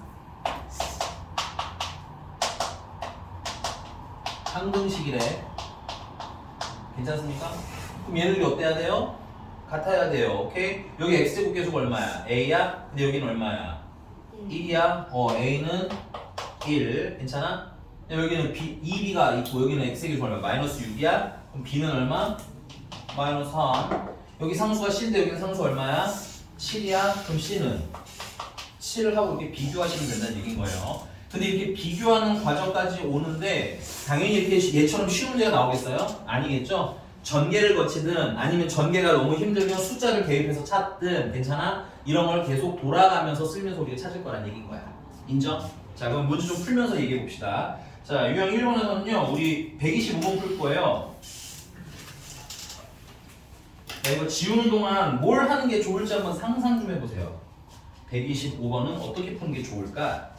[SPEAKER 1] 항등식이래. 괜찮습니까? 그럼 얘네들이 어때야 돼요? 같아야 돼요. 오케이? 여기 x제곱 계속 얼마야? a야? 근데 여기는 얼마야? 1이야? a는 1. 괜찮아? 여기는 2b가 있고 여기는 x의 계속 얼마? 마이너스 6이야? 그럼 b는 얼마? 마이너스 3. 여기 상수가 c인데 여기는 상수 얼마야? 7이야? 그럼 c는 7을 하고 이렇게 비교하시면 된다는 얘기인 거예요. 근데 이렇게 비교하는 과정까지 오는데 당연히 이렇게 얘처럼 쉬운 문제가 나오겠어요? 아니겠죠? 전개를 거치든 아니면 전개가 너무 힘들면 숫자를 대입해서 찾든 괜찮아? 이런 걸 계속 돌아가면서 쓸면서 우리가 찾을 거란 얘기인 거야. 인정? 자, 그럼 문제 좀 풀면서 얘기해 봅시다. 자, 유형 1번에서는요 우리 125번 풀 거예요. 자, 이거 지우는 동안 뭘 하는 게 좋을지 한번 상상 좀 해보세요. 125번은 어떻게 푸는 게 좋을까?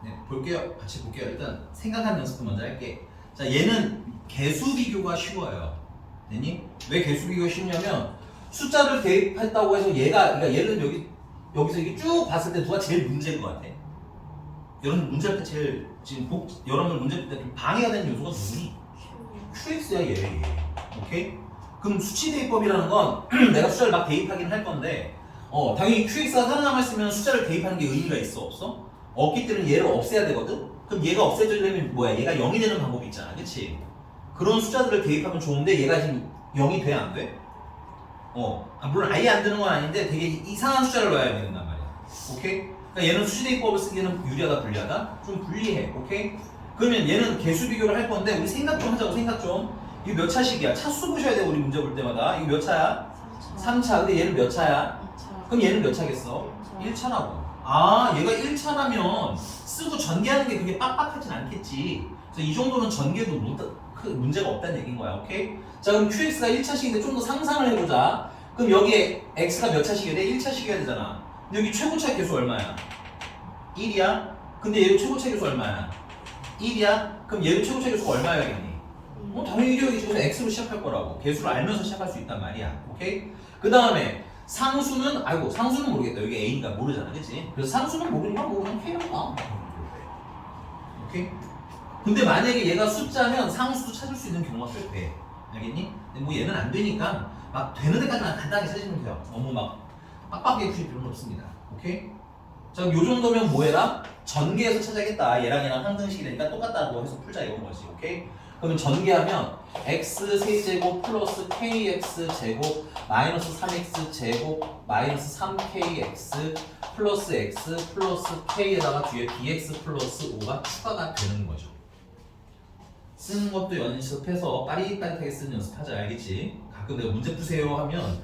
[SPEAKER 1] 네, 볼게요. 같이 볼게요. 일단 생각하는 연습도 먼저 할게. 자, 얘는 개수 비교가 쉬워요. 됐니? 왜 개수 비교가 쉽냐면 숫자를 대입했다고 해서 그러니까 얘는 여기서 이게 쭉 봤을 때 누가 제일 문제인 것 같아? 여러분 문제할 때 제일 여러분 문제할 때 방해가 되는 요소가 누구니? QX야 얘. 오케이? 그럼 수치 대입법이라는 건 내가 숫자를 막 대입하긴 할 건데 당연히 QX가 살아남았으면 숫자를 대입하는 게 의미가 있어 없어? 없기 때문에 얘를 없애야 되거든? 그럼 얘가 없애지려면 뭐야? 얘가 0이 되는 방법이 있잖아. 그치? 그런 숫자들을 대입하면 좋은데 얘가 지금 0이 돼? 안 돼? 물론 아예 안 되는 건 아닌데 되게 이상한 숫자를 넣어야 된단 말이야. 오케이? 그러니까 얘는 수치대입법을 쓰기에는 유리하다 불리하다? 좀 불리해. 오케이? 그러면 얘는 개수 비교를 할 건데 우리 생각 좀 하자고. 생각 좀. 이거 몇 차식이야? 차수 보셔야 돼 우리 문제 볼 때마다. 이거 몇 차야? 3차. 근데 얘는 몇 차야?
[SPEAKER 2] 2차.
[SPEAKER 1] 그럼 얘는 몇 차겠어? 1차라고. 아, 얘가 1차라면 쓰고 전개하는 게 그렇게 빡빡하진 않겠지. 그래서 이 정도는 전개도 문제가 없다는 얘기인 거야. 오케이? 자, 그럼 QX가 1차식인데 좀 더 상상을 해보자. 그럼 여기에 X가 몇 차식이야? 1차식이어야 되잖아. 근데 여기 최고차 계수 얼마야? 1이야? 근데 얘도 최고차 계수 얼마야? 1이야? 그럼 얘도 최고차 계수가 얼마여야겠니? 당연히 1이어야지. 그래서 X로 시작할 거라고. 개수를 알면서 시작할 수 있단 말이야. 오케이? 그 다음에 상수는 모르겠다. 여기 A니까 모르잖아. 그치? 그래서 상수는 모르니까 뭐 그냥 K라고 나와. 오케이? 근데 만약에 얘가 숫자면 상수도 찾을 수 있는 경우가 꽤 돼. 알겠니? 근데 뭐 얘는 안 되니까 막 되는 데까지만 간단하게 찾으면 돼요. 너무 막 빡빡하게 푸실 필요는 없습니다. 오케이? 자, 요 정도면 뭐 해라? 전개해서 찾아야겠다. 얘랑 항등식이 되니까 똑같다고 해서 풀자 이건 거지. 오케이? 그러면 전개하면 x 세제곱 플러스 kx 제곱 마이너스 3x 제곱 마이너스 3kx 플러스 x 플러스 k에다가 뒤에 bx 플러스 5가 추가가 되는 거죠. 쓰는 것도 연습해서 빠릿빠릿하게 쓰는 연습하자. 알겠지? 가끔 내가 문제 푸세요 하면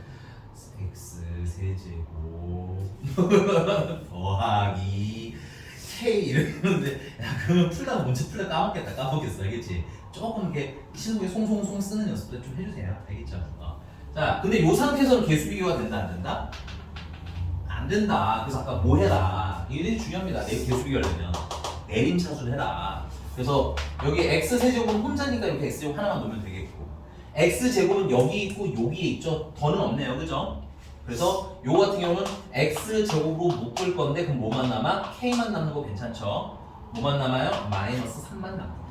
[SPEAKER 1] x 세제곱 더하기 k 이러는데 야 그러면 문제 풀다가 까먹겠어. 알겠지? 조금 이렇게 신속하게 송송송 쓰는 연습도 좀 해주세요. 알겠죠? 자, 근데 이 상태에서는 개수 비교가 된다 안 된다? 안 된다. 그래서 아까 뭐 해라. 이게 중요합니다. 개수 비교하려면 내림차순 해라. 그래서 여기 x 세제곱은 혼자니까 이렇게 x 제곱 하나만 놓으면 되겠고 x 제곱은 여기 있고 여기에 있죠. 더는 없네요. 그죠? 그래서 요 같은 경우는 x 제곱으로 묶을 건데 그럼 뭐만 남아? k만 남는 거 괜찮죠? 뭐만 남아요? 마이너스 3만 남는 거예요.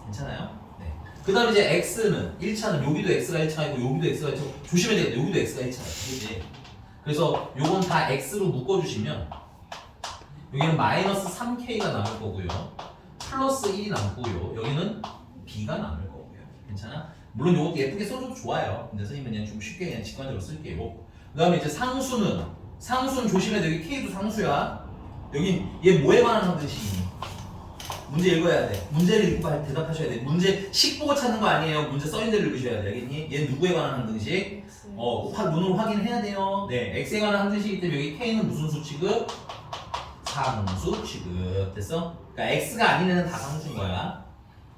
[SPEAKER 1] 괜찮아요? 네. 그 다음에 이제 x는 1차는 여기도 x가 1차이고 여기도 x가 1차이고 조심해야 되겠다. 여기도 x가 1차예요. 그치? 그래서 요건 다 x로 묶어주시면 여기는 마이너스 3k가 남을 거고요. 플러스 1이 남고요. 여기는 b가 남을 거고요. 괜찮아? 물론 요것도 예쁘게 써줘도 좋아요. 근데 선생님은 그냥 좀 쉽게 그냥 직관적으로 쓸게요. 그 다음에 이제 상수는 조심해야 돼. 여기 k도 상수야. 여기 얘 뭐에 관한 항등식이니? 문제 읽어야 돼. 문제를 읽고 대답하셔야 돼. 문제 식 보고 찾는 거 아니에요. 문제 써있는 데를 읽으셔야 돼. 알겠니? 얘 누구에 관한 항등식? 눈으로 확인해야 돼요. 네, x에 관한 항등식이기 때문에 여기 k는 무슨 수 취급? 상수 취급. 됐어? 그러니까 x가 아닌 애는 다 상수인 거야.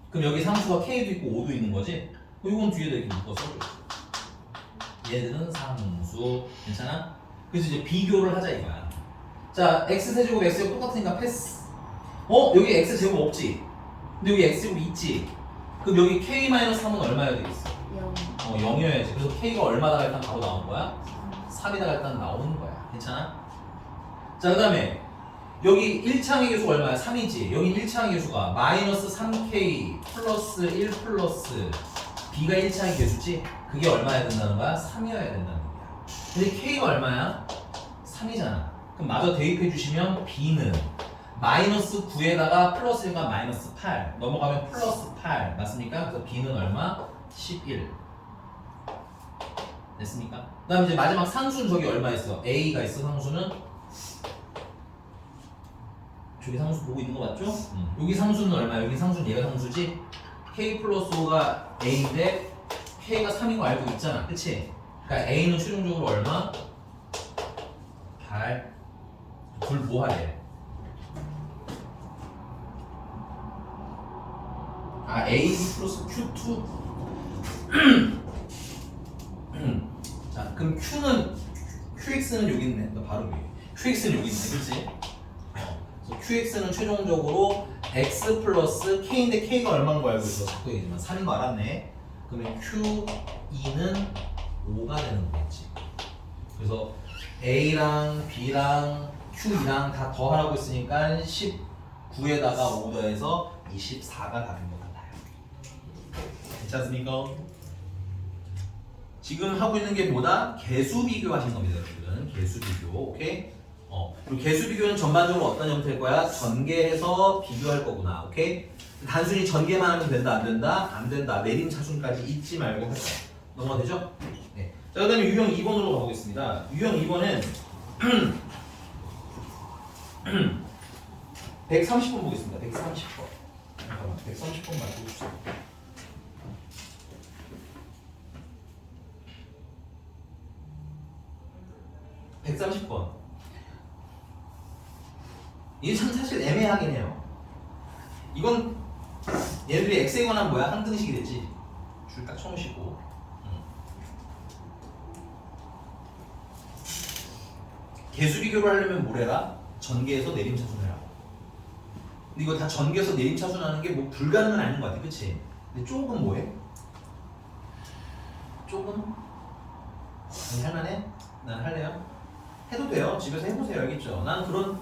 [SPEAKER 1] 그럼 여기 상수가 k도 있고 5도 있는 거지? 이건 뒤에다 이렇게 묶어서 얘들은 상수. 괜찮아? 그래서 이제 비교를 하자 이거야. 자, x세제곱 x제곱 똑같으니까 패스. 여기 x제곱 없지? 근데 여기 x제곱 있지? 그럼 여기 k-3은 얼마여야 되겠어?
[SPEAKER 2] 0.
[SPEAKER 1] 0이어야지. 그래서 k가 얼마다가 일단 바로 나온 거야? 3이다가 일단 나오는 거야. 괜찮아? 자, 그 다음에 여기 1창의 계수가 얼마야? 3이지? 여기 1창의 계수가 마이너스 3k 플러스 1 플러스 b가 1창의 계수지? 그게 얼마여야 된다는 거야? 3이어야 된다는 거야. 근데 k가 얼마야? 3이잖아. 그럼 마저 대입해 주시면 b는 마이너스 9에다가 플러스 1과 마이너스 8 넘어가면 플러스 8 맞습니까? 그래서 b는 얼마? 11 됐습니까? 그 다음에 이제 마지막 상수는 저기 얼마 있어? a가 있어. 상수는 저기 상수 보고 있는 거 맞죠? 여기 상수는 얼마? 여기 상수는 얘가 상수지? k 플러스 5가 a인데 k가 3인 거 알고 있잖아. 그치? 그러니까 a는 최종적으로 얼마? 8 둘 뭐 하래? 아 a 플러스 q2 자 그럼 qx는 여기 있네. 너 바로 여기 qx는 여기 있네. 그치? 그래서 qx는 최종적으로 x 플러스 k인데 k가 얼마인 거 알고 있어. 자꾸 얘기지만 3인 거 알았네. 그러면 q2는 5가 되는 거겠지. 그래서 a랑 b랑 q랑 다 더하라고 했으니까 19에다가 5 더해서 24가 답인 것 같아요. 괜찮습니까? 지금 하고 있는 게 뭐다? 개수 비교하신 겁니다, 여러분들은. 개수 비교, 오케이? 그리고 개수 비교는 전반적으로 어떤 형태일 거야? 전개해서 비교할 거구나, 오케이? 단순히 전개만 하면 된다, 안 된다? 안 된다. 내림 차순까지 잊지 말고 할 거야. 넘어가 되죠? 네. 자, 그 다음에 유형 2번으로 가보겠습니다. 유형 2번은 130번 보겠습니다. 130번. 잠깐만, 130번 맞춰주세요. (130번) 이게 참 사실 애매하긴 해요. 이건 얘들이 x에 관한 뭐야? 항등식이 됐지. 줄 딱 쳐놓으시고 개수 비교를 하려면 뭐래라? 전개해서 내림차순 해라. 근데 이거 다 전개해서 내림차순 하는 게 뭐 불가능은 아닌 것 같아. 그치? 근데 조금 뭐해? 조금? 아니 할만해? 난 할래요? 해도 돼요. 집에서 해보세요. 알겠죠? 난 그런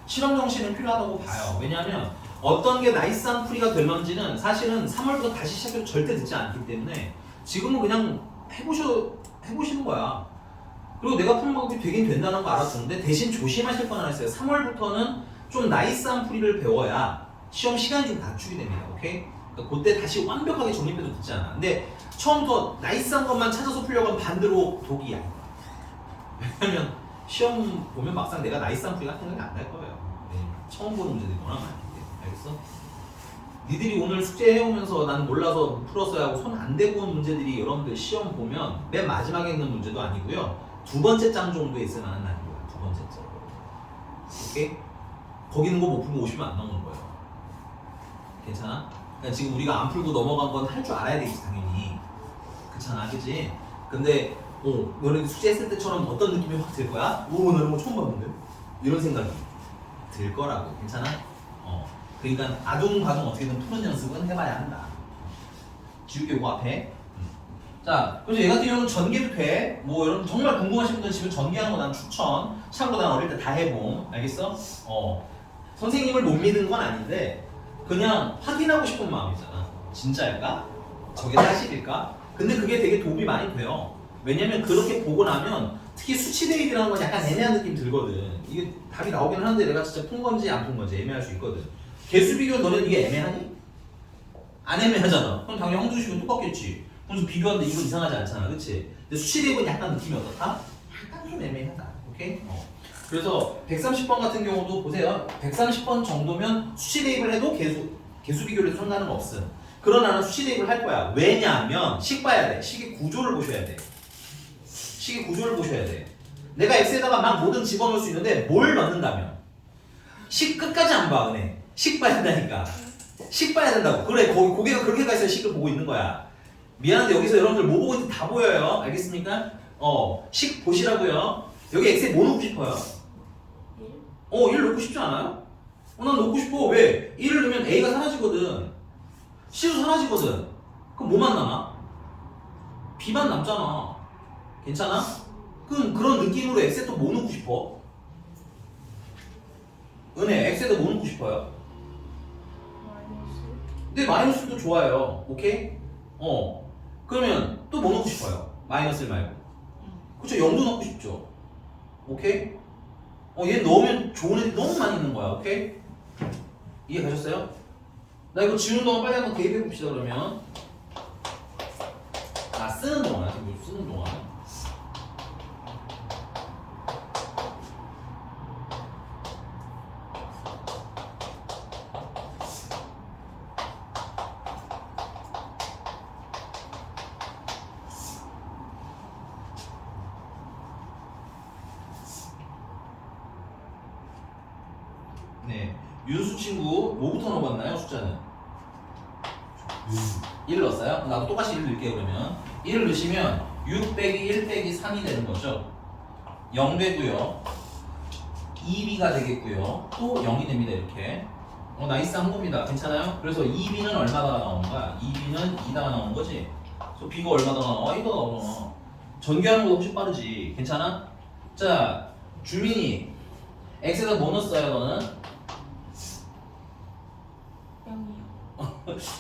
[SPEAKER 1] 실험 정신은 필요하다고 봐요. 왜냐하면 어떤 게 나이스한 풀이가 될런지는 사실은 3월부터 다시 시작해도 절대 늦지 않기 때문에 지금은 그냥 해보시는 거야. 그리고 내가 푸는 방법이 되긴 된다는 거 알았었는데 대신 조심하실 건 하나 있어요. 3월부터는 좀 나이스한 풀이를 배워야 시험 시간이 좀 낮추게 됩니다. 오케이? 그러니까 그때 다시 완벽하게 정립해도 늦지 않아. 근데 처음부터 나이스한 것만 찾아서 풀려고 하면 반대로 독이야. 왜냐면 시험 보면 막상 내가 나이스한 풀이가 생각이 안 날 거예요. 네. 처음 보는 문제들이 워낙 많기 때문에. 알겠어? 니들이 오늘 숙제 해오면서 난 몰라서 풀었어야 하고 손 안 대고 온 문제들이 여러분들 시험 보면 맨 마지막에 있는 문제도 아니고요. 두 번째 장 정도에 있을 만한 난이도야. 두 번째 장. 오케이? 거기 있는 거 못 풀고 오시면 안 나오는 거예요. 괜찮아? 그러니까 지금 우리가 안 풀고 넘어간 건 할 줄 알아야 되겠지 당연히. 그렇잖아, 그치? 근데 너네 숙제했을 때처럼 어떤 느낌이 확 들 거야? 오, 나 이런 거 처음 봤는데? 이런 생각이 들 거라고. 괜찮아? 그러니까 아둥바둥 어떻게든 푸는 연습은 해봐야 한다. 지울게 요거 앞에. 자, 그래서 얘 같은 경우는 전개도 돼. 뭐 여러분 정말 궁금하신 분들 집에 전개하는 거 난 추천. 참고 난 어릴 때 다 해봄. 알겠어? 선생님을 못 믿는 건 아닌데 그냥 확인하고 싶은 마음이잖아. 진짜일까? 저게 사실일까? 근데 그게 되게 도움이 많이 돼요. 왜냐면 그렇게 보고 나면 특히 수치 대입이라는 건 약간 애매한 느낌 들거든. 이게 답이 나오긴 하는데 내가 진짜 푼 건지 안 푼 건지 애매할 수 있거든. 개수 비교 너는 이게 애매하니? 안 애매하잖아. 그럼 당연히 항등식은 똑같겠지. 그래서 비교하는데 이건 이상하지 않잖아. 그치? 근데 수치 대입은 약간 느낌이 어떻다? 약간 좀 애매하다. 오케이? 그래서 130번 같은 경우도 보세요. 130번 정도면 수치 대입을 해도 개수 비교를 해도 상관은 없음. 그러나 나는 수치 대입을 할 거야. 왜냐하면 식 봐야 돼. 식의 구조를 보셔야 돼. 식의 구조를 보셔야 돼. 내가 x에다가 막 뭐든 집어넣을 수 있는데 뭘 넣는다면 식 끝까지 안 봐. 은혜. 식 봐야 된다니까. 식 봐야 된다고. 그래, 고개가 그렇게 가 있어야 식을 보고 있는 거야. 미안한데 여기서 여러분들 뭐 보고 있는지 다 보여요. 알겠습니까? 식 보시라고요. 여기 x에 뭐 넣고 싶어요? 1 넣고 싶지 않아요? 난 넣고 싶어. 왜? 1을 넣으면 a가 사라지거든. c도 사라지거든. 그럼 뭐만 남아? b만 남잖아. 괜찮아? 그럼 그런 느낌으로 x에 또 뭐 넣고 싶어? 은혜, x에다 뭐 넣고 싶어요?
[SPEAKER 2] 마이너스.
[SPEAKER 1] 근데 마이너스도 좋아요. 오케이? 그러면 또 뭐 넣고 싶어요? 마이너스 말고. 그쵸? 0도 넣고 싶죠. 오케이? 얘 넣으면 좋은 애들이 너무 많이 있는 거야. 오케이? 이해 가셨어요? 나 이거 지우는 동안 빨리 한번 대입해 봅시다. 그러면 쓰는 동안 지금 쓰는 동안 네, 윤수 친구 뭐부터 넣어봤나요? 숫자는 1 넣었어요? 나도 똑같이 1 넣을게요. 그러면 1을 넣으시면 6 빼기 1 빼기 3이 되는 거죠. 0 되고요. 2b가 되겠고요. 또 0이 됩니다. 이렇게 나이스한 겁니다. 괜찮아요? 그래서 2b는 얼마다가 나오는 거야? 2b는 2다가 나오는 거지. 그래서 b가 얼마다가 나와? 2다가 나오잖아. 전개하는 것보다 훨씬 빠르지. 괜찮아? 자, 주민이 x에다 뭐 넣었어요 너는?
[SPEAKER 2] 0이요.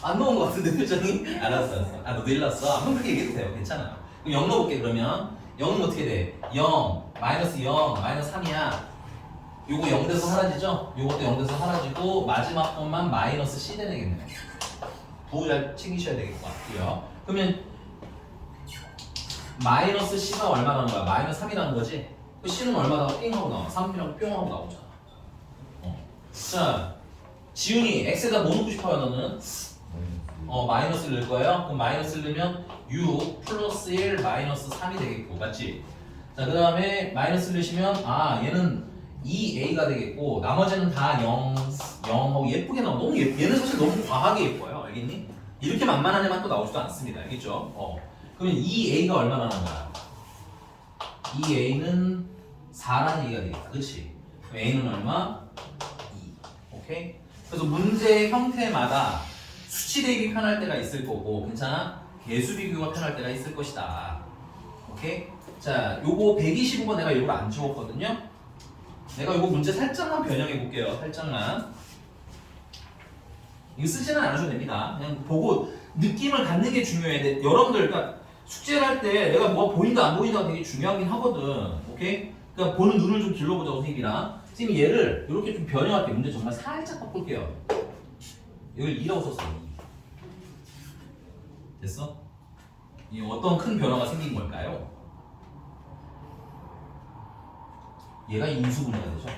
[SPEAKER 1] 안 넣은 것 같은데 표정이? 알았어. 너도 1 넣었어? 그럼 그렇게 얘기해도 돼요. 괜찮아. 그럼 0 넣어볼게. 그러면 0은 어떻게 돼? 0, 마이너스 0, 마이너스 3이야. 요거 0 돼서 사라지죠? 요것도 0 돼서 사라지고 마지막 것만 마이너스 c 되겠네. 부호 잘 챙기셔야 될 것 같고요. 그러면 마이너스 c가 얼마라는 거야? 마이너스 3이라는 거지? 그 c는 얼마다가 띵 하고 나와? 3이랑 뿅 하고 나오잖아. 자, 지훈이 x에다 뭐 넣고 싶어요 너는? 마이너스를 넣을 거예요? 그럼 마이너스를 넣으면 6 플러스 1 마이너스 3이 되겠고 맞지? 자, 그 다음에 마이너스를 넣으시면 얘는 2a가 되겠고 나머지는 다 0, 0하고 예쁘게 나와. 너무 얘는 사실 너무 과하게 예뻐요. 알겠니? 이렇게 만만한 애만 또 나오지도 않습니다. 알겠죠? 그러면 2a가 얼마나 나는 거야? 2a는 4라는 얘기가 되겠다. 그치? 그럼 a는 얼마? 2. 오케이? 그래서 문제의 형태마다 수치 대입이 편할 때가 있을 거고 괜찮아? 개수 비교가 편할 때가 있을 것이다. 오케이? 자, 요거 125번 내가 일부러 안 지웠거든요. 내가 이거 문제 살짝만 변형해 볼게요. 살짝만. 이거 쓰지는 않으셔도 됩니다. 그냥 보고 느낌을 갖는 게 중요해. 근데 여러분들 그러니까 숙제를 할 때 내가 뭐가 보인다 안 보인다가 되게 중요하긴 하거든. 오케이? 그러니까 보는 눈을 좀 길러보자고 선생님이랑. 선생님이 얘를 이렇게 좀 변형할게. 문제 정말 살짝 바꿀게요. 이걸 2라고 썼어요. 2. 됐어? 이 어떤 큰 변화가 생긴 걸까요? 얘가 인수분해가 되죠.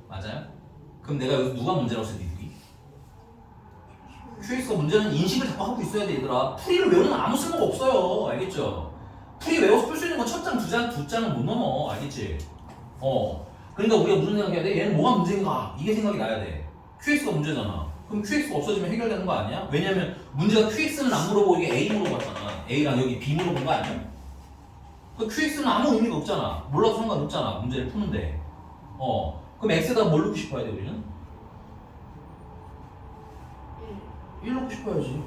[SPEAKER 1] 맞아요? 그럼 내가 여기서 누가 문제라고 했어, 니들이? QX가 문제는 인식을 자꾸 하고 있어야 돼, 얘들아. 풀이를 외우는 아무 쓸모가 없어요. 알겠죠? 풀이 외워서 풀 수 있는 건 첫 장, 두 장은 못 넘어. 알겠지? 그러니까 우리가 무슨 생각해야 돼? 얘는 뭐가 문제인가? 이게 생각이 나야 돼. QX가 문제잖아. 그럼 QX가 없어지면 해결되는 거 아니야? 왜냐면 문제가 QX는 안 물어보고 이게 A 물어봤잖아. A랑 여기 B 물어본 거 아니야? 그 QX는 아무 의미가 없잖아. 몰라도 상관없잖아. 문제를 푸는데. 그럼 X에다 뭘 넣고 싶어야 돼, 우리는? 1 넣고 싶어야지.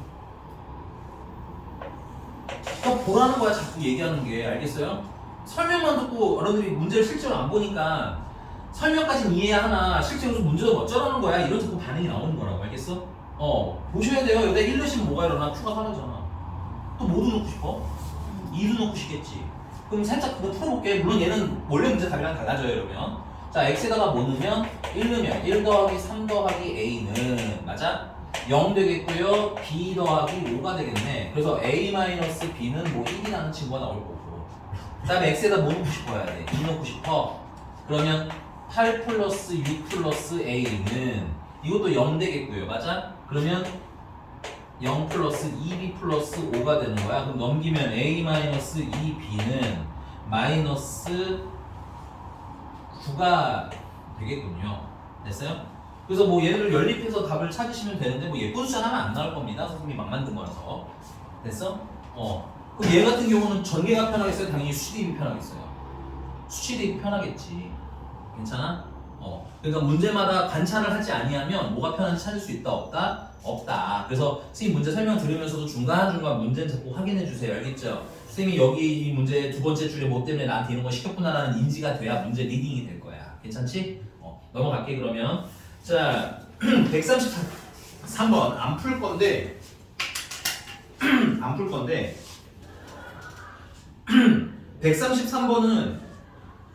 [SPEAKER 1] 그러니까 보라는 거야, 자꾸 얘기하는 게. 알겠어요? 설명만 듣고 여러분들이 문제를 실제로 안 보니까 설명까지는 이해야 하나 실제로 좀 문제가 어쩌라는 거야. 이런 자꾸 반응이 나오는 거라고. 알겠어? 보셔야 돼요. 여기다 1 넣으시면 뭐가 일어나? Q가 사라잖아. 또 뭐도 넣고 싶어? 2도 넣고 싶겠지. 그럼 살짝 그거 풀어볼게. 물론 얘는 원래 문제 답이랑 달라져요. 이러면 자, x에다가 뭐 넣으면 1 넣으면 1 더하기 3 더하기 a는 맞아? 0 되겠고요. b 더하기 5가 되겠네. 그래서 a-b는 뭐 1이라는 친구가 나올 거고 그 다음에 x에다 뭐 넣고 싶어야 돼? 2 넣고 싶어. 그러면 8 플러스 6 플러스 a는 이것도 0 되겠고요. 맞아? 그러면 0 플러스 2b 플러스 5가 되는 거야. 그럼 넘기면 a 마이너스 2b는 마이너스 9가 되겠군요. 됐어요? 그래서 뭐 얘를 연립해서 답을 찾으시면 되는데 뭐 예쁜 숫자 하면 안 나올 겁니다. 선생님이 막 만든 거라서. 됐어? 그럼 얘 같은 경우는 전개가 편하겠어요? 당연히 수치 대입이 편하겠어요? 수치 대입이 편하겠지. 괜찮아? 그러니까 문제마다 관찰을 하지 아니하면 뭐가 편한지 찾을 수 있다 없다? 없다. 그래서 선생님 문제 설명 들으면서도 중간중간 문제는 자꾸 확인해 주세요. 알겠죠? 선생님이 여기 이 문제 두 번째 줄에 뭐 때문에 나한테 이런 거 시켰구나라는 인지가 돼야 문제 리딩이 될 거야. 괜찮지? 넘어갈게 그러면. 자, 133번 안 풀 건데 안 풀 건데 133번은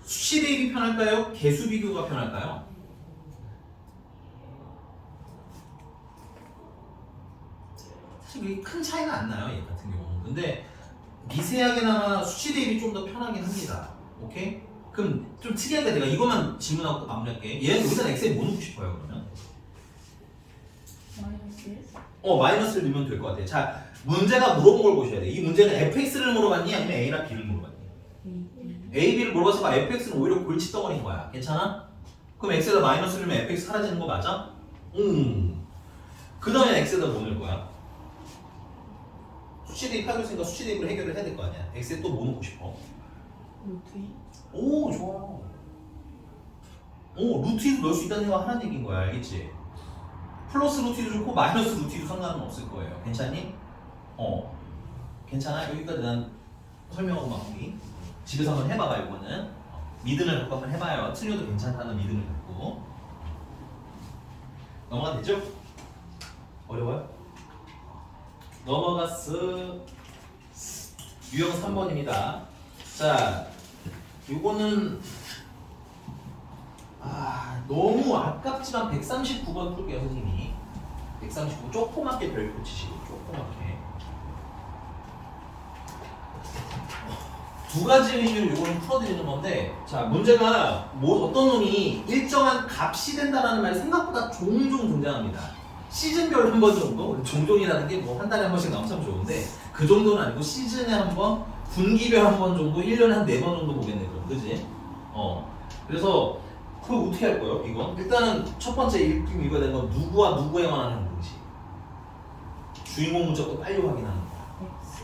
[SPEAKER 1] 수치 대입이 편할까요? 개수 비교가 편할까요? 사실 그게 큰 차이가 안 나요, 얘 같은 경우는. 근데 미세하게나마 수치 대입이 좀 더 편하긴 합니다. 오케이? 그럼 좀 특이하게 내가 이것만 질문하고 마무리할게. 얘는 여기다 x에 뭐 넣고 싶어요, 그러면?
[SPEAKER 2] 마이너스
[SPEAKER 1] 마이너스를 넣으면 될 것 같아. 자, 문제가 물어본 걸 보셔야 돼. 이 문제는 fx를 물어봤니? 아니면 a나 b를 물어봤니? a, b를 물어봤으니까 fx는 오히려 골칫덩어리인 거야. 괜찮아? 그럼 x에다 마이너스를 넣으면 fx 사라지는 거 맞아? 그 다음에 x에다 뭐 넣을 거야? 수치 대입하고 있으니까 수치 대입을 해결을 해야 될 거 아니야. x에 또 뭐 넣고 싶어?
[SPEAKER 2] 루트 2
[SPEAKER 1] 오, 좋아. 루트 2도 넣을 수 있다는 얘기가 하나는 얘기인 거야. 알겠지? 플러스 루트 2도 좋고 마이너스 루트 2도 상관은 없을 거예요. 괜찮니? 괜찮아? 여기까지 난 설명하고 마무리. 집에서 한번 해봐봐. 이거는 미든을 갖고 한번 해봐요. 틀려도 괜찮다는 미든을 갖고. 넘어가도 되죠? 어려워요? 넘어갔어. 유형 3번입니다. 자, 요거는 너무 아깝지만 139번 풀게요, 선생님이. 139 조그맣게 별표 치시고 조그맣게. 두 가지 의미로 요거는 풀어드리는 건데, 자, 문제가 어떤 놈이 일정한 값이 된다라는 말이 생각보다 종종 등장합니다. 시즌별 한 번 정도, 종종이라는 게 뭐 한 달에 한 번씩 나오면 참 좋은데 그 정도는 아니고 시즌에 한 번, 분기별 한 번 정도, 1년에 한 4번 정도 보겠네, 그럼. 그지? 그래서 그거 어떻게 할 거예요, 이거? 일단은 첫 번째 읽기 이거야 되는 건 누구와 누구에만 하는 공식. 주인공 문자부터 빨리 확인하는 거야.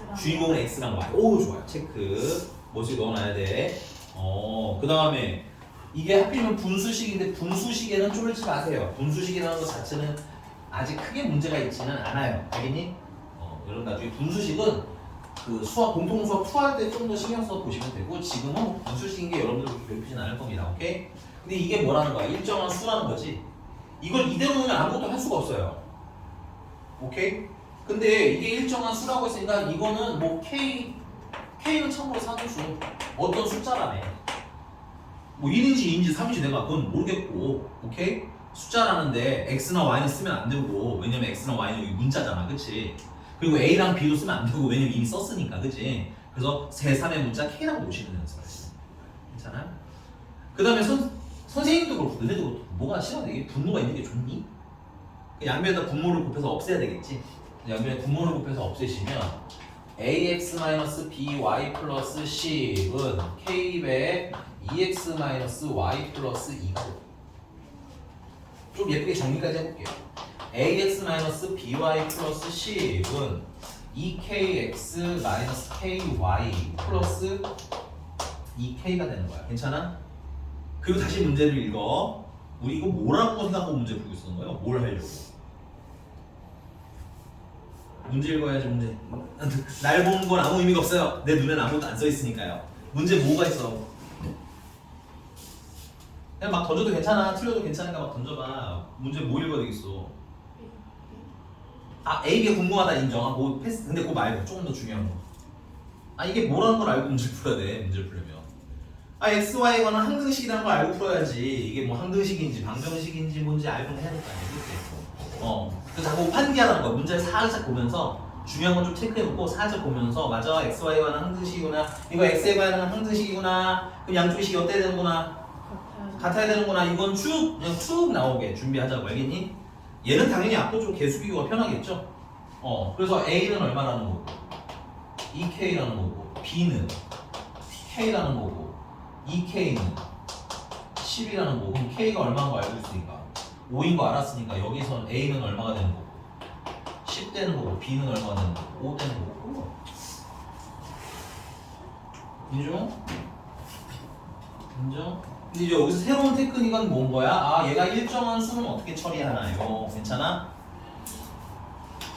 [SPEAKER 2] X랑
[SPEAKER 1] 주인공은 X랑 Y. 오, 좋아요. 체크. 멋지게 넣어놔야 돼. 그 다음에 이게 하필이면 분수식인데 분수식에는 쫄지 마세요. 분수식이라는 것 자체는 아직 크게 문제가 있지는 않아요. 알겠니? 여러분 나중에 분수식은 그 수학 공통 수학 투할 때 좀 더 신경 써서 보시면 되고 지금은 분수식인 게 여러분들 그렇게 괴롭히진 않을 겁니다. 오케이? 근데 이게 뭐라는 거야? 일정한 수라는 거지. 이걸 이대로 놓으면 아무것도 할 수가 없어요. 오케이? 근데 이게 일정한 수라고 했으니까 이거는 뭐 K는 참고로 사분수 어떤 숫자라네. 뭐 1인지 2인지 3인지 내가 그건 모르겠고, 오케이? 숫자라는데 X나 Y는 쓰면 안 되고, 왜냐면 X나 Y는 여기 문자잖아, 그치? 그리고 A랑 B도 쓰면 안 되고, 왜냐면 이미 썼으니까, 그치? 그래서 세3의 문자 K라고 놓으시는 연습을 했어요. 괜찮아요? 그 다음에 선생님도 그렇고, 너네도 그렇고, 뭐가 싫어? 이게 분모가 있는 게 좋니? 양변에다 분모를 곱해서 없애야 되겠지? 양변에 분모를 곱해서 없애시면 ax-by 플러스 10은 k배 2x-y 플러스 2가 돼요. 좀 예쁘게 정리까지 해볼게요. ax-by 플러스 10은 2kx-ky 플러스 2k가 되는 거야. 괜찮아? 그리고 다시 문제를 읽어. 우리 이거 뭐라고 생각하고 문제 풀고 있었던 거예요? 뭘 하려고? 문제 읽어야지. 문제. 날 보는 건 아무 의미가 없어요. 내 눈에는 아무것도 안 써 있으니까요. 문제 뭐가 있어? 그냥 막 던져도 괜찮아. 틀려도 괜찮으니까 막 던져봐. 문제 뭐 읽어야 되겠어? A, B가 궁금하다 인정. 뭐 패스. 근데 그거 말고 조금 더 중요한 거. 이게 뭐라는 걸 알고 문제를 풀어야 돼. 문제를 풀려면. X, Y에 관한 항등식이라는 걸 알고 풀어야지. 이게 뭐 항등식인지 방정식인지 뭔지 알고 해야 될 거 아니야. 그래서 자꾸 판기하라는 거야. 문제를 살짝 보면서 중요한 건 좀 체크해놓고 살짝 보면서 맞아, X, Y에 관한 항등식이구나. 이거 X에 관한 항등식이구나. 그럼 양쪽의 식이 어때야 되는구나. 같아야 되는구나. 이건 그냥 쭉 나오게 준비하자고. 알겠니? 얘는 당연히 압도적으로 개수 비교가 편하겠죠. 그래서 A는 얼마라는 거고 2K라는 거고 B는 K라는 거고 2K는 10이라는 거고 그럼 K가 얼마인 거 알고 있으니까 5인 거 알았으니까 여기선 A는 얼마가 되는 거고 10 되는 거고 B는 얼마가 되는 거고 5 되는 거고. 인정? 인정? 근데 이제 여기서 새로운 테크닉은 뭔 거야? 얘가 일정한 수는 어떻게 처리하나요? 괜찮아?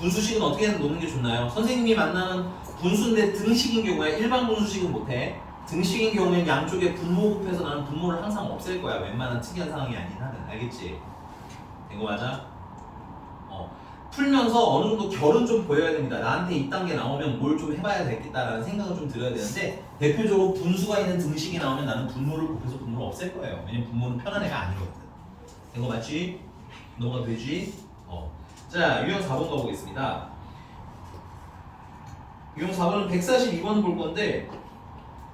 [SPEAKER 1] 분수식은 어떻게 놓는 게 좋나요? 선생님이 만나는 분수인데 등식인 경우에 일반 분수식은 못해. 등식인 경우엔 양쪽에 분모 곱해서 나는 분모를 항상 없앨 거야. 웬만한 특이한 상황이 아닌 한은. 알겠지? 된 거 맞아? 풀면서 어느 정도 결은 좀 보여야 됩니다. 나한테 이 단계 나오면 뭘 좀 해봐야 되겠다라는 생각을 좀 들어야 되는데 대표적으로 분수가 있는 등식이 나오면 나는 분모를 곱해서 분모를 없앨 거예요. 왜냐면 분모는 편한 애가 아니거든. 된 거 맞지? 너가 되지? 자, 유형 4번 가보겠습니다. 유형 4번은 142번 볼 건데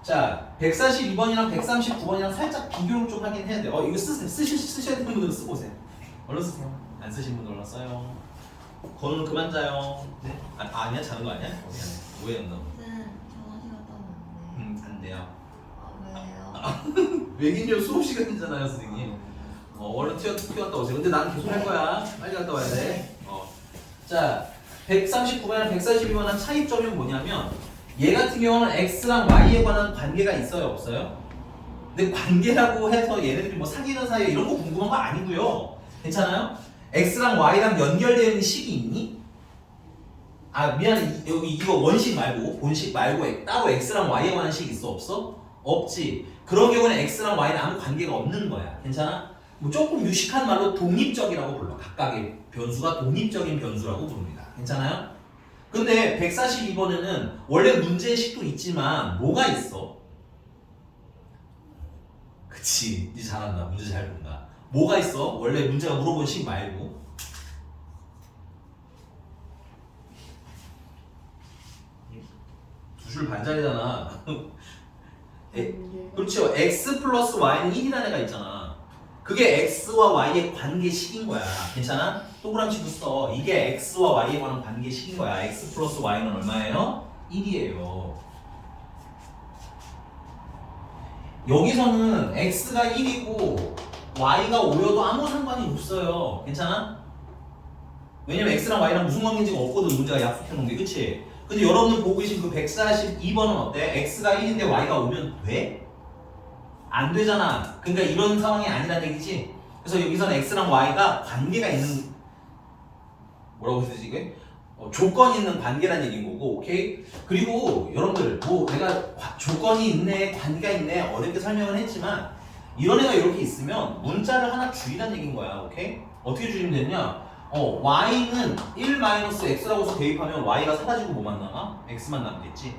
[SPEAKER 1] 자, 142번이랑 139번이랑 살짝 비교를 좀 하긴 해야 돼요. 이거 쓰셔야 되는 분들은 쓰고 오세요. 얼른 쓰세요. 안 쓰신 분들 얼른 써요. 건우는 그만 자요. 네? 아니야? 자는 거 아니야? 미안해. 오해했나?
[SPEAKER 3] 네, 전화시 갔다 오면
[SPEAKER 1] 안 돼요.
[SPEAKER 3] 왜요?
[SPEAKER 1] 외긴요 수업 시간이잖아요, 선생님. 얼른 튀어갔다 오세요. 근데 나는 계속 할 거야. 빨리 갔다 와야 돼. 자, 139번이랑 142번의 차이점이 뭐냐면 얘 같은 경우는 x랑 y에 관한 관계가 있어요, 없어요? 근데 관계라고 해서 얘네들이 뭐 사귀는 사이에 이런 거 궁금한 거 아니고요. 괜찮아요? x랑 y랑 연결되어 있는 식이 있니? 아 미안해, 여기 이거 원식 말고 본식 말고 따로 x랑 y에 관한 식 있어, 없어? 없지. 그런 경우는 x랑 y는 아무 관계가 없는 거야. 괜찮아? 뭐 조금 유식한 말로 독립적이라고 불러. 각각의 변수가 독립적인 변수라고 부릅니다. 괜찮아요? 근데 142번에는 원래 문제의 식도 있지만 뭐가 있어? 그치, 이제 잘한다. 문제 잘 본다. 뭐가 있어? 원래 문제가 물어본 식 말고. 두 줄 반절이잖아. 그렇죠. x 플러스 y는 1이라는 애가 있잖아. 그게 x와 y의 관계식인 거야. 괜찮아? 동그라미식으로 써. 이게 x와 y에 관한 관계식인 거야. x 플러스 y는 얼마예요? 1이에요. 여기서는 x가 1이고 y가 5여도 아무 상관이 없어요. 괜찮아? 왜냐면 x랑 y랑 무슨 관계인지가 없거든. 문제가 약속해 놓은 게. 그치? 근데 여러분들 보고 계신 그 142번은 어때? x가 1인데 y가 5면 돼? 안 되잖아. 그러니까 이런 상황이 아니라는 얘기지. 그래서 여기서는 x랑 y가 관계가 있는, 뭐라고 해야 되지 이게? 조건이 있는 관계라는 얘기인 거고, 오케이? 그리고 여러분들 뭐 내가 조건이 있네, 관계가 있네 어렵게 설명을 했지만 이런 애가 이렇게 있으면 문자를 하나 줄이라는 얘기인 거야, 오케이? 어떻게 줄이면 되냐? y는 1-x라고 해서 대입하면 y가 사라지고 뭐만 남아? x만 남겠지.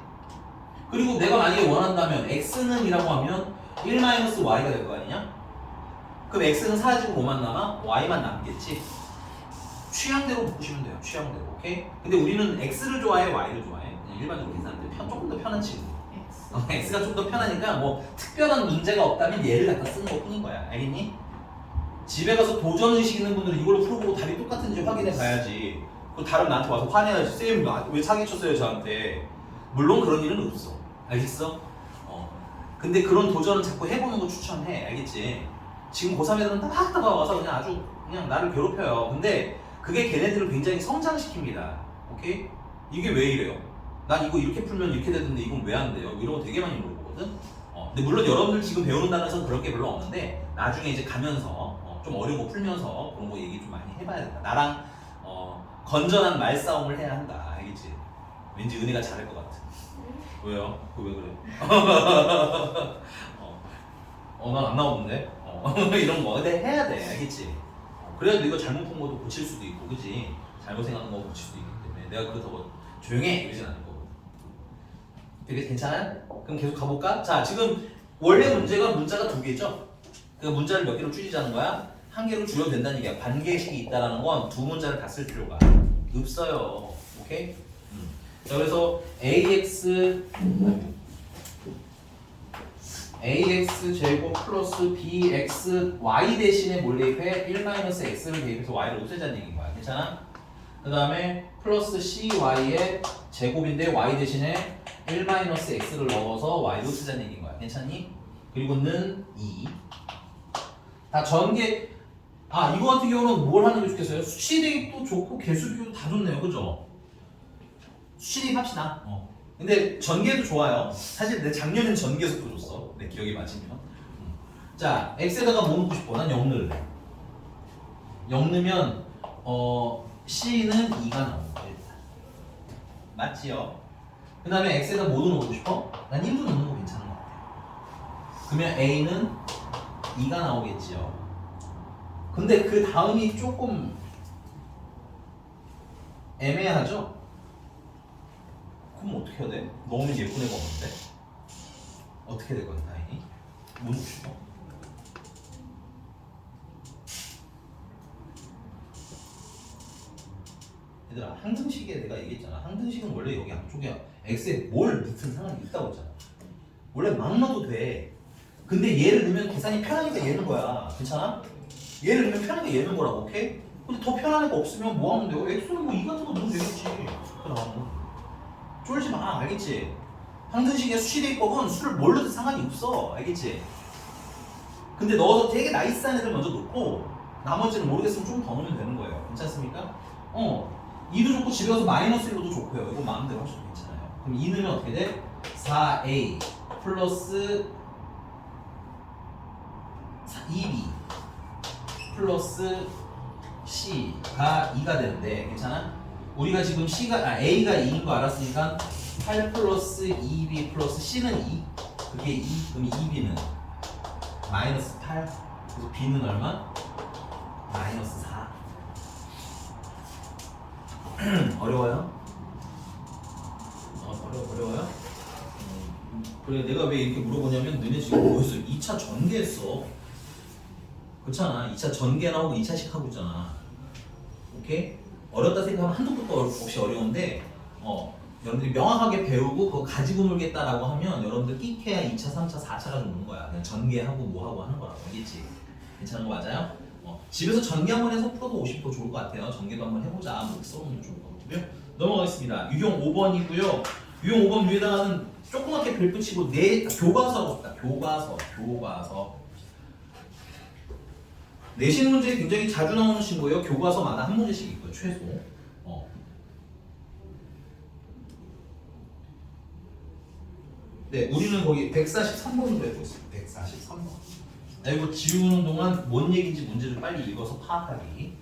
[SPEAKER 1] 그리고 내가 만약에 원한다면 x는 이라고 하면 1-y가 될 거 아니냐? 그럼 x는 사라지고 뭐만 남아? y만 남겠지. 취향대로 보시면 돼요. 취향대로. 오케이? 근데 우리는 x를 좋아해, y를 좋아해? 그냥 일반적으로 계산할 때 조금 더 편한 친구. x가 좀 더 편하니까 뭐 특별한 문제가 없다면 얘를 갖다 쓰는 것 뿐인 거야. 알겠니? 집에 가서 도전의식 있는 분들은 이걸로 풀어보고 답이 똑같은지 확인해 봐야지. 그 다른 나한테 와서 화내야지. 쌤 왜 사기쳤어요 저한테. 물론 그런 일은 없어. 알겠어? 근데 그런 도전은 자꾸 해보는 거 추천해. 알겠지? 지금 고3 애들은 딱 와서 그냥 아주 그냥 나를 괴롭혀요. 근데 그게 걔네들을 굉장히 성장시킵니다. 오케이? 이게 왜 이래요? 난 이거 이렇게 풀면 이렇게 되던데 이건 왜 안 돼요? 이런 거 되게 많이 물어보거든? 근데 물론 여러분들 지금 배우는 단어에서는 그럴 게 별로 없는데 나중에 이제 가면서 좀 어려운 거 풀면서 그런 거 얘기 좀 많이 해봐야 된다. 나랑 건전한 말싸움을 해야 한다. 알겠지? 왠지 은혜가 잘할 것 같아. 왜요? 그거 왜 그래? 난 안 나오는데? 이런 거. 근데 해야 돼. 알겠지? 그래야 이거 잘못 푼 것도 고칠 수도 있고, 그치? 잘못 생각한 거 고칠 수도 있기 때문에 내가 그렇다고 조용해! 이러진 않을 거고. 되게 괜찮아요? 그럼 계속 가볼까? 자, 지금 원래 문자가 두 개죠? 그 문자를 몇 개로 줄이자는 거야? 한 개로 줄여도 된다는 얘기야. 관계식이 있다라는 건 두 문자를 다 쓸 필요가 없어요. 오케이? 자, 그래서 ax 제곱 플러스 bx y 대신에 뭘 대입해? 1-x를 대입해서 y를 없애자는 얘기인 거야. 괜찮아? 그 다음에 플러스 cy의 제곱인데 y 대신에 1-x를 넣어서 y를 없애자는 얘기인 거야. 괜찮니? 그리고 는 2. 다 전개. 이거 같은 경우는 뭘 하는 게 좋겠어요? 수치 대입도 좋고 개수 비교도 다 좋네요. 그죠? 수치 대입 합시다. 근데 전개도 좋아요. 사실 내 작년엔 전개속도 줬어. 내 기억이 맞으면. 자, x에다가 뭐 넣고 싶어? 난 0 넣을래. 0 넣으면 c는 2가 나오는 거야. 맞지요? 그 다음에 x에다 뭐도 넣고 싶어? 난 1도 넣는 거 괜찮은 것 같아. 그러면 a는 2가 나오겠지요. 근데 그 다음이 조금 애매하죠? 그럼 어떻게 해야 돼? 너무 예쁜 애가 없는데? 어떻게 될 거야, 다행히? 뭐 주고 싶어? 얘들아, 항등식에 내가 얘기했잖아. 항등식은 원래 여기 앞쪽에 x에 뭘 넣든 상관이 있다고 했잖아. 원래 막 넣어도 돼. 근데 얘를 넣으면 계산이 편하니까 얘는 거야. 괜찮아? 얘를 넣으면 편하니까 얘는 거라고, 오케이? 근데 더 편한 애가 없으면 뭐 하면 돼요? x는 뭐 이 같은 거 넣으면 되겠지. 그럼 쫄지 마, 알겠지? 항등식의 수시대입법은 수를 뭘 넣든 상관이 없어, 알겠지? 근데 넣어서 되게 나이스한 애들 먼저 넣고 나머지는 모르겠으면 좀 더 넣으면 되는 거예요. 괜찮습니까? 2도 좋고 집에 가서 마이너스 1로도 좋고요. 이거 마음대로 하셔도 괜찮아요. 그럼 2 넣으면 어떻게 돼? 4a 플러스 2b 플러스 c가 2가 되는데 괜찮아? 우리가 지금 a가 2인 거 알았으니까 8 플러스 2b 플러스 c는 2 그게 2 그럼 2b는 마이너스 8 그래서 b는 얼마? 마이너스 4 어려워요? 어려워요? 그래 내가 왜 이렇게 물어보냐면 너네 지금 뭐였어? 2차 전개했어 그렇잖아 2차 전개 나오고 2차식 하고 있잖아 오케이? 어렵다 생각하면 한도 끝도 없이 어려운데 여러분들이 명확하게 배우고 그거 가지고 놀겠다라고 하면 여러분들 끼케야 2차, 3차, 4차가 노는 거야 그냥 전개하고 뭐하고 하는 거라고 알겠지? 괜찮은 거 맞아요? 집에서 전개 한번 해서 풀어도 50% 좋을 것 같아요 전개도 한번 해보자 뭐 써보면 좋을 것 같고요 넘어가겠습니다 유형 5번이고요 유형 5번 위에다가는 조그맣게 별 붙이고 교과서라고 썼다 교과서 내신 문제에 굉장히 자주 나오는 친구예요 교과서마다 한 문제씩 있고요 최소 네, 우리는 거기 143번으로 해보고 있습니다. 143번. 이거 지우는 동안 뭔 얘기인지 문제를 빨리 읽어서 파악하기.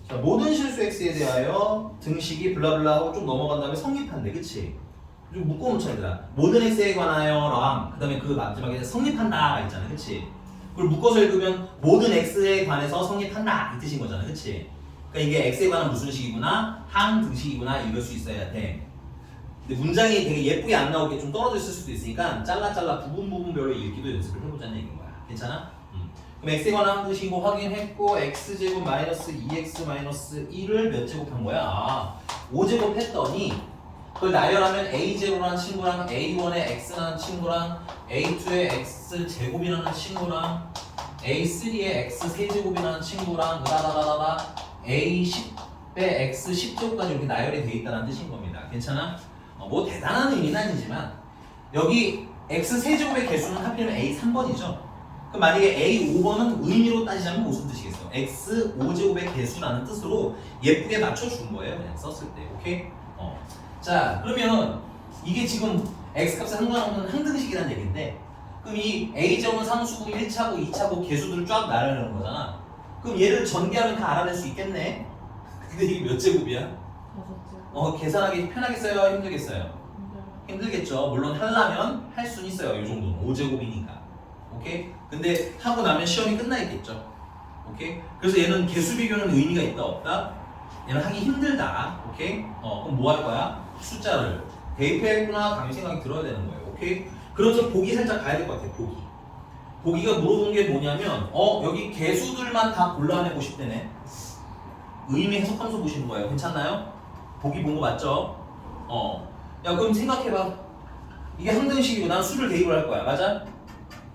[SPEAKER 1] 자, 모든 실수 x에 대하여 등식이 블라블라 하고 좀 넘어간 다음에 성립한대, 그치? 좀 묶어놓자 얘들아 모든 x에 관하여랑 그 다음에 그 마지막에 성립한다 있잖아 그치 그걸 묶어서 읽으면 모든 x에 관해서 성립한다 이 뜻인 거잖아 그치 그러니까 이게 x에 관한 무슨 식이구나 항등식이구나 읽을 수 있어야 돼 근데 문장이 되게 예쁘게 안 나오게 좀 떨어져 있을 수도 있으니까 잘라 부분별로 읽기도 연습을 해보자는 얘기인 거야 괜찮아? 그럼 x에 관한 항등식인 거 확인했고 x제곱 마이너스 2x 마이너스 1을 몇 제곱한 거야? 5제곱 했더니 그걸 나열하면 a0라는 친구랑 a1의 x라는 친구랑 a2의 x제곱이라는 친구랑 a3의 x3제곱이라는 친구랑 라라라라라 a10의 x10제곱까지 이렇게 나열이 돼 있다는 뜻인 겁니다. 괜찮아? 뭐 대단한 의미는 아니지만 여기 x3제곱의 개수는 하필이면 a3번이죠. 그럼 만약에 a5번은 의미로 따지자면 무슨 뜻이겠어? x5제곱의 개수라는 뜻으로 예쁘게 맞춰준 거예요. 그냥 썼을 때. 오케이? 자 그러면 이게 지금 x값에 상관없는 항등식이라는 얘기인데 그럼 이 a제곱은 상수고 1차고 2차고 개수들을 쫙 나열하는 거잖아 그럼 얘를 전개하면 다 알아낼 수 있겠네 근데 이게 몇 제곱이야?
[SPEAKER 2] 5제.
[SPEAKER 1] 계산하기 편하겠어요? 힘들겠어요? 힘들겠죠 물론 하려면 할 수는 있어요 이 정도는 5제곱이니까 오케이? 근데 하고 나면 시험이 끝나 있겠죠 오케이? 그래서 얘는 개수 비교는 의미가 있다 없다? 얘는 하기 힘들다 오케이? 그럼 뭐 할 거야? 숫자를 대입했구나 강의 생각이 들어야 되는 거예요 오케이? 그래서 보기 살짝 가야 될 것 같아요 보기가 물어본 게 뭐냐면 여기 개수들만 다 골라내고 싶대네 의미 해석함수 보시는 거예요 괜찮나요? 보기 본 거 맞죠? 야 그럼 생각해봐 이게 항등식이고 난 수를 대입을 할 거야 맞아?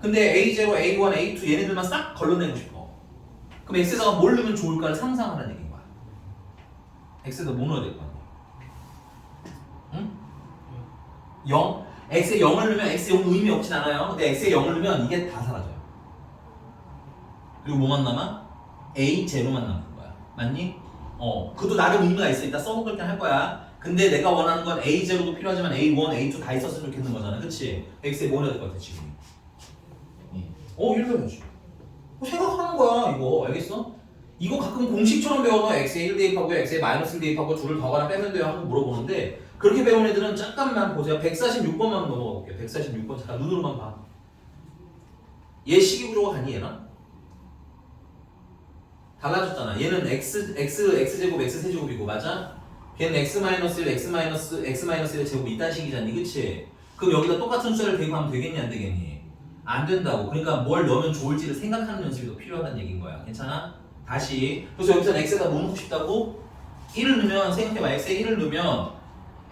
[SPEAKER 1] 근데 A0, A1, A2 얘네들만 싹 걸러내고 싶어 그럼 X에다가 뭘 넣으면 좋을까를 상상하라는 얘기인 거야 X에다 뭐 넣어야 될 거 아니야? 응? 0? X에 0을 넣으면 X에 0 의미 없진 않아요 근데 X에 0을 넣으면 이게 다 사라져요 그리고 뭐만 남아? A0만 남는 거야 맞니? 그것도 나름 의미가 있어 이따 써먹을 때 할 거야 근데 내가 원하는 건 A0도 필요하지만 A1, A2 다 있었으면 좋겠는 거잖아 그치? X에 뭐 넣어야 될 것 같아 지금? 이러면지 생각하는 거야 이거 알겠어? 이거 가끔 공식처럼 배워서 x에 1 대입하고 x에 마이너스 1 대입하고 둘을 더하거나 빼면 돼요 하고 물어보는데 그렇게 배운 애들은 잠깐만 보세요. 146번만 넘어가 볼게요. 146번 잠깐 눈으로만 봐. 얘 식이구조가 같니 얘랑? 달라졌잖아. 얘는 x제곱 x세제곱이고 맞아? 걔는 x 마이너스 1 x 마이너스 1 제곱 이딴 식이잖니 그치? 그럼 여기다 똑같은 숫자를 대입하면 되겠니 안 되겠니? 안 된다고. 그러니까 뭘 넣으면 좋을지를 생각하는 연습이 더 필요하다는 얘기인 거야. 괜찮아? 다시. 그래서 여기서 x에다 뭐 넣고 싶다고? 1을 넣으면 생각해봐. x에 1을 넣으면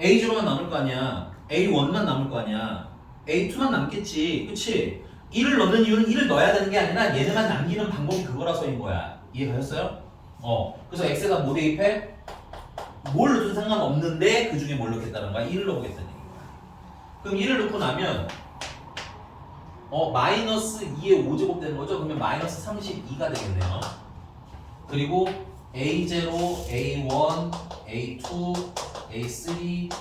[SPEAKER 1] a0만 남을 거 아니야. a1만 남을 거 아니야. a2만 남겠지. 그치? 1을 넣는 이유는 1을 넣어야 되는 게 아니라 얘네만 남기는 방법이 그거라서인 거야. 이해가셨어요? 그래서 x에다 뭐 대입해? 뭘 넣어도 상관없는데 그 중에 뭘 넣겠다는 거야? 1을 넣어보겠다는 얘기인 거야. 그럼 1을 넣고 나면 마이너스 2의 5제곱 되는 거죠? 그러면 마이너스 32가 되겠네요. 그리고 A0, A1, A2, A3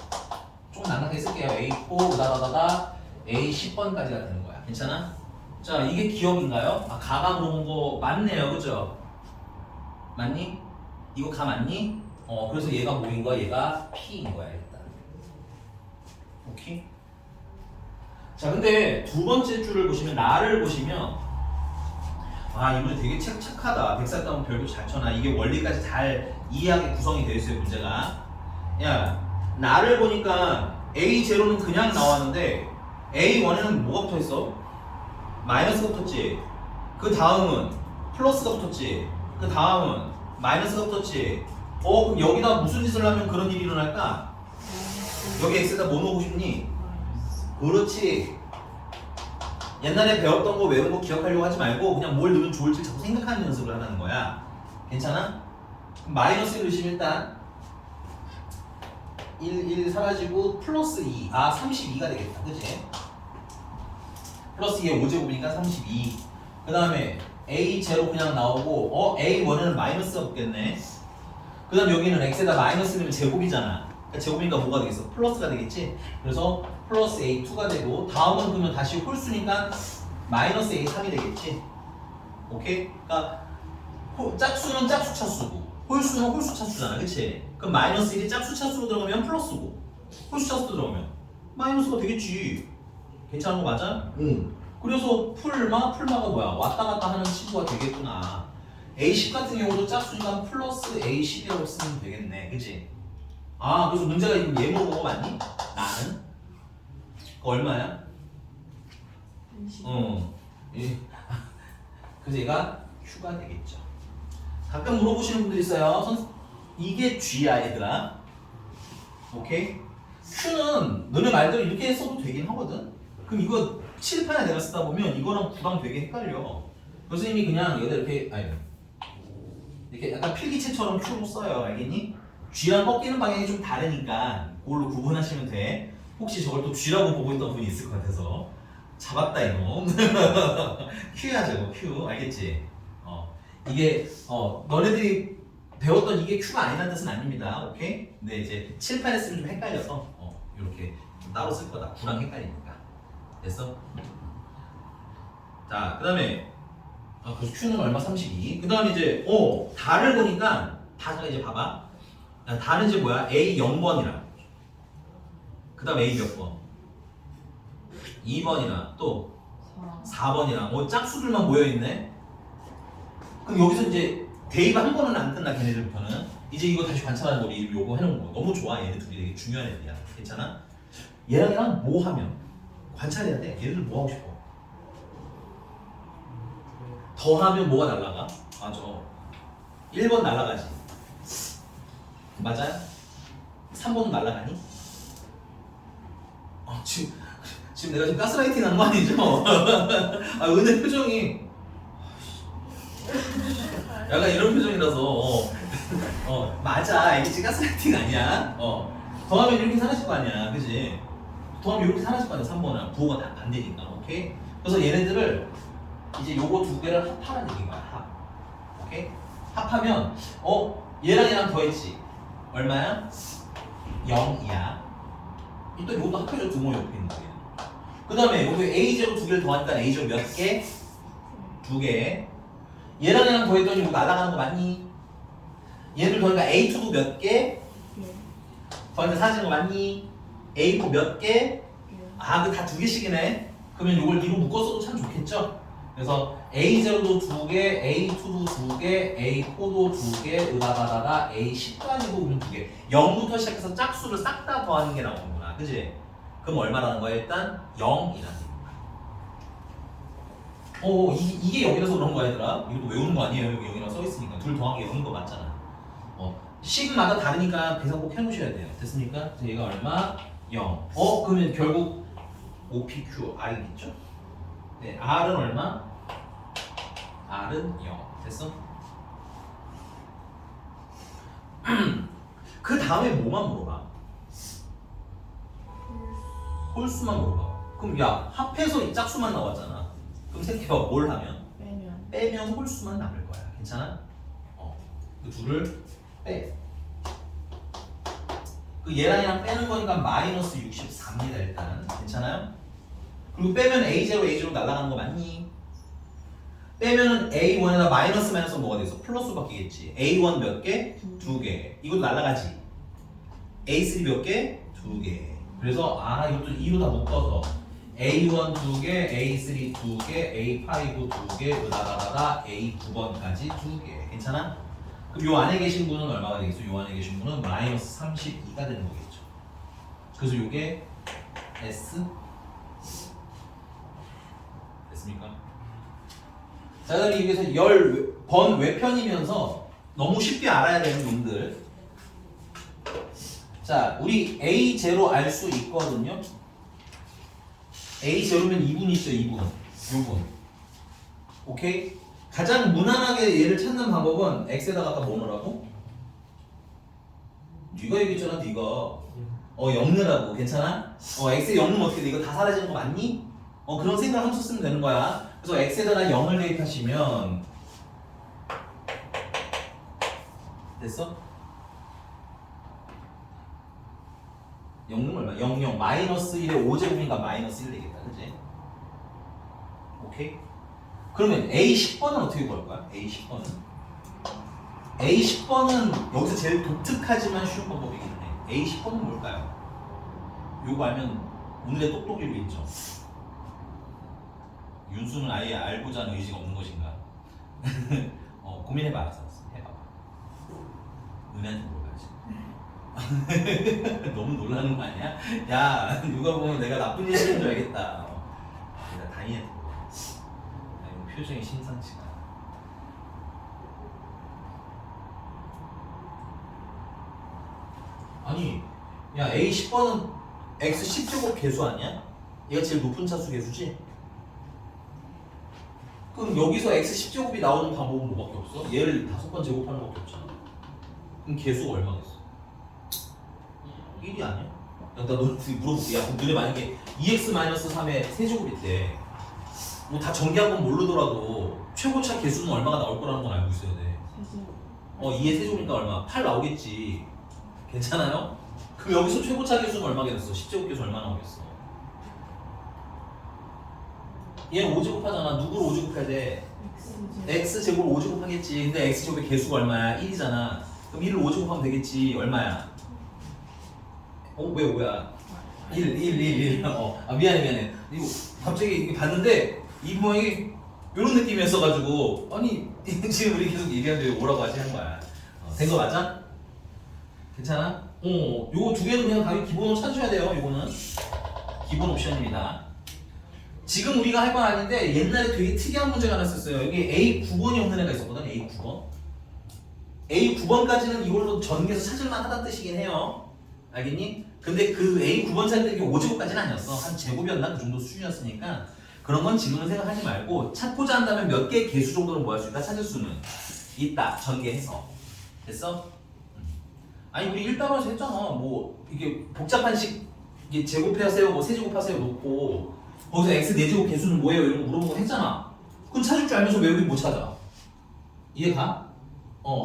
[SPEAKER 1] 좀 낭낭하게 쓸게요. A4, 다다다다 A10번까지가 되는 거야. 괜찮아? 자, 이게 기억인가요? 가가 물어본 거 맞네요. 그죠? 맞니? 이거 가 맞니? 그래서 얘가 뭐인 거야? 얘가 P인 거야 일단. 오케이? 자, 근데 두 번째 줄을 보시면 나를 보시면 이분이 되게 착하다. 백사다운 별도 잘 쳐놔. 이게 원리까지 잘 이해하게 구성이 되어 있어요 문제가. 야, 나를 보니까 A0는 그냥 나왔는데 A1에는 뭐가 붙어 있어? 마이너스가 붙었지. 그 다음은 플러스가 붙었지. 그 다음은 마이너스가 붙었지. 그럼 여기다 무슨 짓을 하면 그런 일이 일어날까? 여기 X에다 뭐 넣고 싶니? 그렇지. 옛날에 배웠던 거 외운 거 기억하려고 하지 말고 그냥 뭘 넣으면 좋을지 자꾸 생각하는 연습을 하는 거야. 괜찮아? 마이너스 1 넣으시면 일단 1 사라지고 플러스 2. 32가 되겠다. 그치? 플러스 2의 5제곱이니까 32. 그 다음에 A0 그냥 나오고 A1에는 마이너스가 붙겠네. 그 다음에 여기는 X에다 마이너스 넣으면 제곱이잖아. 그러니까 제곱이니까 뭐가 되겠어? 플러스가 되겠지? 그래서 플러스 A2가 되고 다음은 그러면 다시 홀수니까 마이너스 A3이 되겠지? 오케이? 그러니까 짝수는 짝수 차수고 홀수는 홀수 차수잖아. 그치? 그럼 마이너스 1이 짝수 차수로 들어가면 플러스고 홀수 차수로 들어가면 마이너스가 되겠지. 괜찮은 거 맞아? 응. 그래서 풀마가 뭐야? 왔다 갔다 하는 친구가 되겠구나. A10 같은 경우도 짝수니까 플러스 A10이라고 쓰면 되겠네. 그치? 그래서 문제가 이거 얘 물어본 거 맞니? 나는? 그거 얼마야? 그래서 얘가 Q가 되겠죠. 가끔 물어보시는 분들 있어요. 이게 G야 얘들아. 오케이? Q는 너네 말대로 이렇게 써도 되긴 하거든. 그럼 이거 칠판에 내가 쓰다 보면 이거랑 9랑 되게 헷갈려. 교수님이 그냥 여기다 이렇게 약간 필기체처럼 Q로 써요. 알겠니? G랑 꺾이는 방향이 좀 다르니까 그걸로 구분하시면 돼. 혹시 저걸 또 G라고 보고 있던 분이 있을 것 같아서 잡았다 이놈. Q야 저거 Q. 알겠지? 이게 너네들이 배웠던 이게 Q가 아니라는 뜻은 아닙니다. 오케이? 근데 이제 칠판에 쓰면 좀 헷갈려서 이렇게 따로 쓸 거다. 9랑 헷갈리니까. 됐어? 자, 그 다음에 그래서 Q는 얼마? 32. 그 다음에 이제 다를 보니까 다가 이제 봐봐. 다는 이제 뭐야? A 0번이랑 그 다음 A 몇 번? 2번이랑 또 4번이랑 짝수들만 모여있네. 그럼 여기서 이제 대입 한 번은 안 끝나. 걔네들부터는 이제 이거 다시 관찰하는 거 우리 요거 해놓은 거 너무 좋아. 얘네 둘이 되게 중요한 애들이야. 괜찮아? 얘랑 뭐 하면 관찰해야 돼. 얘들 뭐 하고 싶어? 더 하면 뭐가 날라가? 맞아. 1번 날라가지. 맞아요? 3번은 날라가니? 지금 내가 지금 가스라이팅 하는 거 아니죠? 은혜 표정이 약간 이런 표정이라서 맞아. 알겠지? 가스라이팅 아니야. 더하면 이렇게 사라질 거 아니야. 그지? 더하면 이렇게 사라질 거 아니야. 3번은 부호가 다 반대니까. 오케이? 그래서 얘네들을 이제 요거 두 개를 합하라는 얘기인 거야. 합. 오케이? 합하면 얘랑 얘랑 더했지. 얼마야? 0이야. 또 요것도 합해줘. 두 모 옆에 있는 거. 그 다음에 여기 A0 두 개를 더하니까 A0 몇 개? 두 개. 얘랑 얘랑 더했더니 이거 날아가는 거 맞니? 얘들 더니까 A2도 몇 개?
[SPEAKER 2] 예.
[SPEAKER 1] 더니까 사라지는 거 맞니? A4 몇 개?
[SPEAKER 2] 예.
[SPEAKER 1] 아, 그 다 두 개씩이네. 그러면 이걸 2로 묶었어도 참 좋겠죠? 그래서 A0도 두 개, A2도 두 개, A4도 두 개, 으다다다다 A10까지도 그러면 두 개. 0부터 시작해서 짝수를 싹 다 더하는 게 나오는구나. 그지? 그럼 얼마라는 거야? 일단 0이라는 얘기야. 이게 0이라서 그런 거야, 얘들아. 이것도 외우는 거 아니에요. 여기 0이라고 써있으니까. 둘 더한 게 0인 거 맞잖아. 식마다 다르니까 계산 꼭 해놓으셔야 돼요. 됐습니까? 그래서 얘가 얼마? 0. 그러면 결국 OPQ R이겠죠? 네, R은 얼마? R은 0. 됐어? 그 다음에 뭐만 물어봐? 홀수만 물어봐. 그럼 야, 합해서 이 짝수만 나왔잖아. 그럼 생각해봐. 뭘 하면? 빼면 홀수만 남을 거야. 괜찮아? 그 둘을 빼. 그 얘랑 얘랑 빼는 거니까 마이너스 64입니다. 일단 괜찮아요? 그리고 빼면 A0 날아가는 거 맞니? 빼면은 A1에다 마이너스 뭐가 돼서 플러스 바뀌겠지. A1 몇 개? 두 개. 이것도 날아가지. A3 몇 개? 두 개. 그래서 이것도 2로 다 묶어서 A1 두 개, A3 두 개, A5 두 개, 으다다다다 A9번까지 두 개. 괜찮아? 그럼 요 안에 계신 분은 얼마가 되겠어? 요 안에 계신 분은 마이너스 32가 되는 거겠죠. 그래서 요게 S 됐습니까? 자, 그다음에 여기서 10번 외편이면서 너무 쉽게 알아야 되는 놈들. 자, 우리 A0 알 수 있거든요. A0면 2분이죠, 2분. 요분. 오케이? 가장 무난하게 얘를 찾는 방법은 x에다가 아까 뭐 넣으라고? 네가 얘기했잖아, 네가. 0 넣으라고. 괜찮아? x에 0 넣으면 어떻게 돼? 이거 다 사라지는 거 맞니? 그런 생각 하면서 쓰면 되는 거야. 그래서 x에다가 0을 대입하시면 됐어? 0은 얼마? 0, 마이너스 1에 5제곱이니까 마이너스 1 되겠다. 그치? 오케이? 그러면 A10번은 어떻게 구할 거야? A10번은 여기서 제일 독특하지만 쉬운 방법이긴 해. A10번은 뭘까요? 요거 알면 오늘의 똑똑이로 있죠. 윤수는 아예 알고자 하는 의지가 없는 것인가? 고민해봐. 해봐봐. 은혜한테 물어봐야지. 너무 놀라는 거 아니야? 야, 누가 보면 내가 나쁜 일 시킨 줄 알겠다. 내가 다이한테 물어봐야지. 표정이 심상치가 않아. 아니, 야, A10번은 X10제곱 개수 아니야? 얘가 제일 높은 차수 개수지? 그럼 여기서 X10제곱이 나오는 방법은 뭐밖에 없어? 얘를 5번 제곱하는 것밖에 없잖아. 그럼 개수가 얼마겠어? 1이 아니야? 야, 나 너한테 물어볼게. 야, 그럼 너네 만약에 2x-3의 세제곱 있대. 뭐 다 전개 한번 모르더라도 최고차 개수는 얼마가 나올 거라는 건 알고 있어야 돼. 2의 세제곱이니까 얼마? 8 나오겠지. 괜찮아요? 그럼 여기서 최고차 개수는 얼마겠어? 10제곱 개수 얼마 나오겠어? 얘는 5제곱 하잖아. 누구를 5제곱 해야 돼? x제곱을 5제곱 하겠지. 근데 x제곱의 개수가 얼마야? 1이잖아. 그럼 1을 5제곱 하면 되겠지. 얼마야? 왜 5야? 1. 미안해. 이거 갑자기 이게 봤는데 이 모양이 이런 느낌이었어가지고 아니 지금 우리 계속 얘기하는데 5라고 하지 한 거야. 된 거 맞아? 괜찮아? 요거 두 개는 그냥 당연히 기본으로 찾으셔야 돼요. 요거는 기본 옵션입니다. 지금 우리가 할 건 아닌데 옛날에 되게 특이한 문제가 하나 있었어요. 여기 A9번이 없는 애가 있었거든. A9번. A9번까지는 이걸로 전개해서 찾을만 하다는 뜻이긴 해요. 알겠니? 근데 그 A9번 찾을 때 이게 5제곱까지는 아니었어. 한 제곱이었나? 그 정도 수준이었으니까 그런 건 지금은 생각하지 말고 찾고자 한다면 몇 개의 개수 정도는 뭐 할 수 있다? 찾을 수는 있다. 전개해서. 됐어? 아니 우리 1단원에서 했잖아. 뭐 이게 복잡한 식 이게 제곱하세요, 뭐 세제곱하세요 놓고 거기서 x 4제곱 개수는 뭐예요? 이런 거 물어보고 했잖아. 그건 찾을 줄 알면서 왜 여기 못 찾아? 이해가?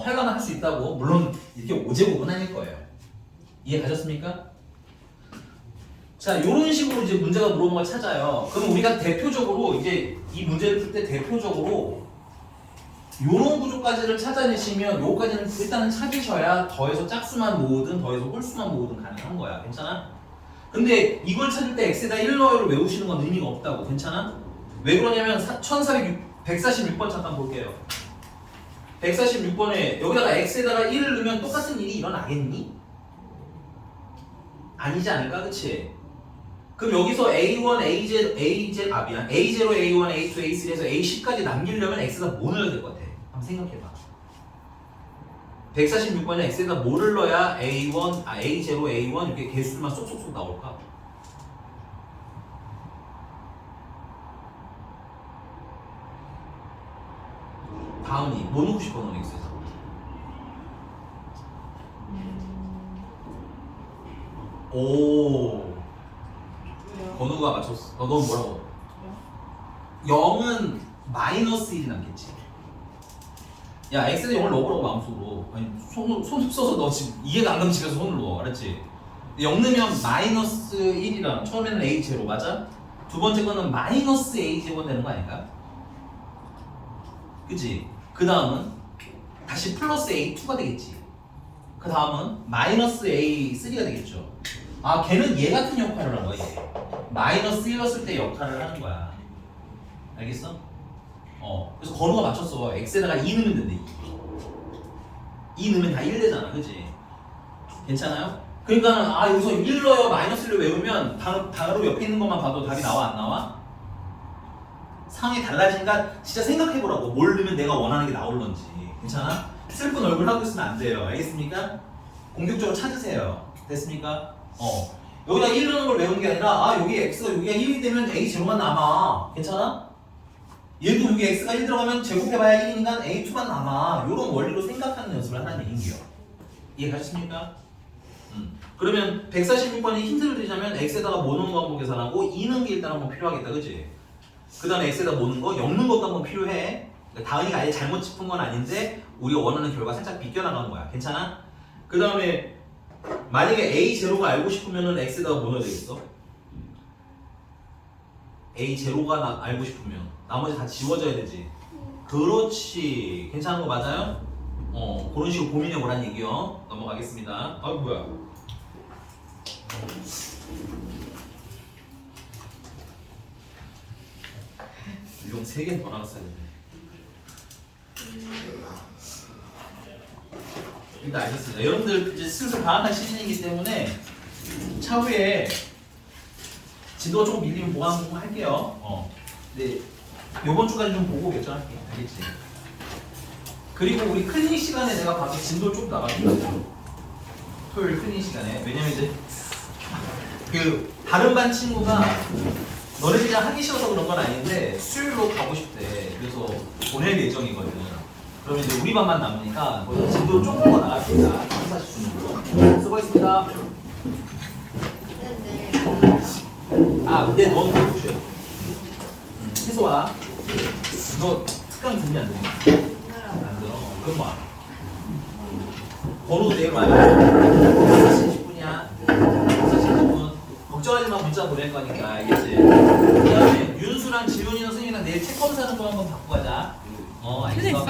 [SPEAKER 1] 하려면 할 수 있다고. 물론 이렇게 5제곱은 아닐 거예요. 이해 가셨습니까? 자, 이런 식으로 이제 문제가 물어본 걸 찾아요. 그럼 우리가 대표적으로 이제 이 문제를 풀 때 대표적으로 요런 구조까지를 찾아내시면 요거까지는 일단은 찾으셔야 더해서 짝수만 모으든 더해서 홀수만 모으든 가능한 거야. 괜찮아? 근데 이걸 찾을 때 x에다 1 넣어요를 외우시는 건 의미가 없다고. 괜찮아? 왜 그러냐면 146번 잠깐 볼게요. 146번에 여기다가 x에다가 1을 넣으면 똑같은 일이 일어나겠니? 아니지 않을까? 그치? 그럼 여기서 A1, A0, A0, A0, A1, A2, A3에서 A10까지 남기려면 x에다 뭐 넣어야 될 것 같아? 한번 생각해봐. 146번에 x에다 뭐를 넣어야 A1, A0, A1 이렇게 개수만 쏙쏙쏙 나올까? 다음이 뭐 넣고 싶어 너는 x에서? 오,
[SPEAKER 2] 왜요?
[SPEAKER 1] 건우가 맞췄어. 넌 뭐라고? 0은 마이너스 1이 남겠지. 야, x에다 0을 넣어보라고 마음속으로. 아니, 손 써서 너 지금 이해가 안 가면 집에서 손을 넣어. 알았지? 0 넣으면 마이너스 1이랑 처음에는 a제로 맞아? 두 번째 거는 마이너스 a제곱 되는 거 아닐까? 그치? 그 다음은 다시 플러스 a2가 되겠지. 그 다음은 마이너스 a3가 되겠죠. 아, 걔는 얘 같은 역할을 하는 거야. 얘. 마이너스 1 넣었을 때 역할을 하는 거야. 알겠어? 그래서 건우가 맞췄어. x에다가 2 넣으면 된대. 2 넣으면 다 1 되잖아. 그치? 괜찮아요? 그러니까는 여기서 1 넣어요 마이너스 1을 외우면 바로 옆에 있는 것만 봐도 답이 나와 안 나와? 상황이 달라지니까 진짜 생각해보라고. 뭘 넣으면 내가 원하는 게 나올런지. 괜찮아? 슬픈 얼굴 하고 있으면 안 돼요. 알겠습니까? 공격적으로 찾으세요. 됐습니까? 여기다 1 넣는 걸 외우는 게 아니라 여기 x가 여기가 1이 되면 a 제로만 남아. 괜찮아? 얘도 여기 x가 1 들어가면 제곱해봐야 1이니까 a2만 남아. 이런 원리로 생각하는 연습을 하는 얘기예요. 이해가셨습니까? 그러면 146번이 힌트를 드리자면 x에다가 뭐 넣는 거 한번 계산하고 2 넣는 게 일단 한번 필요하겠다. 그치? 그 다음에 x에다 뭐 넣는 거, 0 넣는 것도 한번 필요해. 그러니까 다은이가 아예 잘못 짚은 건 아닌데 우리가 원하는 결과 살짝 비껴나가는 거야. 괜찮아? 그 다음에 만약에 a0가 알고 싶으면 x에다가 뭐 넣어야 되겠어? a0가 알고 싶으면 나머지 다 지워져야 되지. 그렇지. 괜찮은 거 맞아요? 그런 식으로 고민해 보란 얘기요. 넘어가겠습니다. 뭐야? 용 3개 더 나갔어야 되네. 일단 알겠습니다. 여러분들 이제 슬슬 방학할 시즌이기 때문에 차후에 진도가 조금 밀리면 보강 할게요. 네, 요번 주까지 좀 보고 결정할게요. 알겠지? 그리고 우리 클리닉 시간에 내가 봐서 진도 좀 나가줄게요. 토요일 클리닉 시간에. 왜냐면 이제 그 다른 반 친구가 너네들이 하기 싫어서 그런 건 아닌데 수요일로 가고 싶대. 그래서 보낼 예정이거든. 그러면 이제 우리 반만 남으니까 거기서 진도 조금 더 나갑니다. 40분으로. 수고했습니다. 근데 넌 왜 보셔? 희소아, 너 특강 듣니 안 듣니? 안 들어. 그럼 뭐? 번호도 내일 와요. 40분이야. 40분. 걱정하지 마. 문자 보낼 거니까. 알겠지? 그 다음에 윤수랑 지훈이랑 승희랑 내일 책 검사하는 거 한번 받고 가자. 알겠어?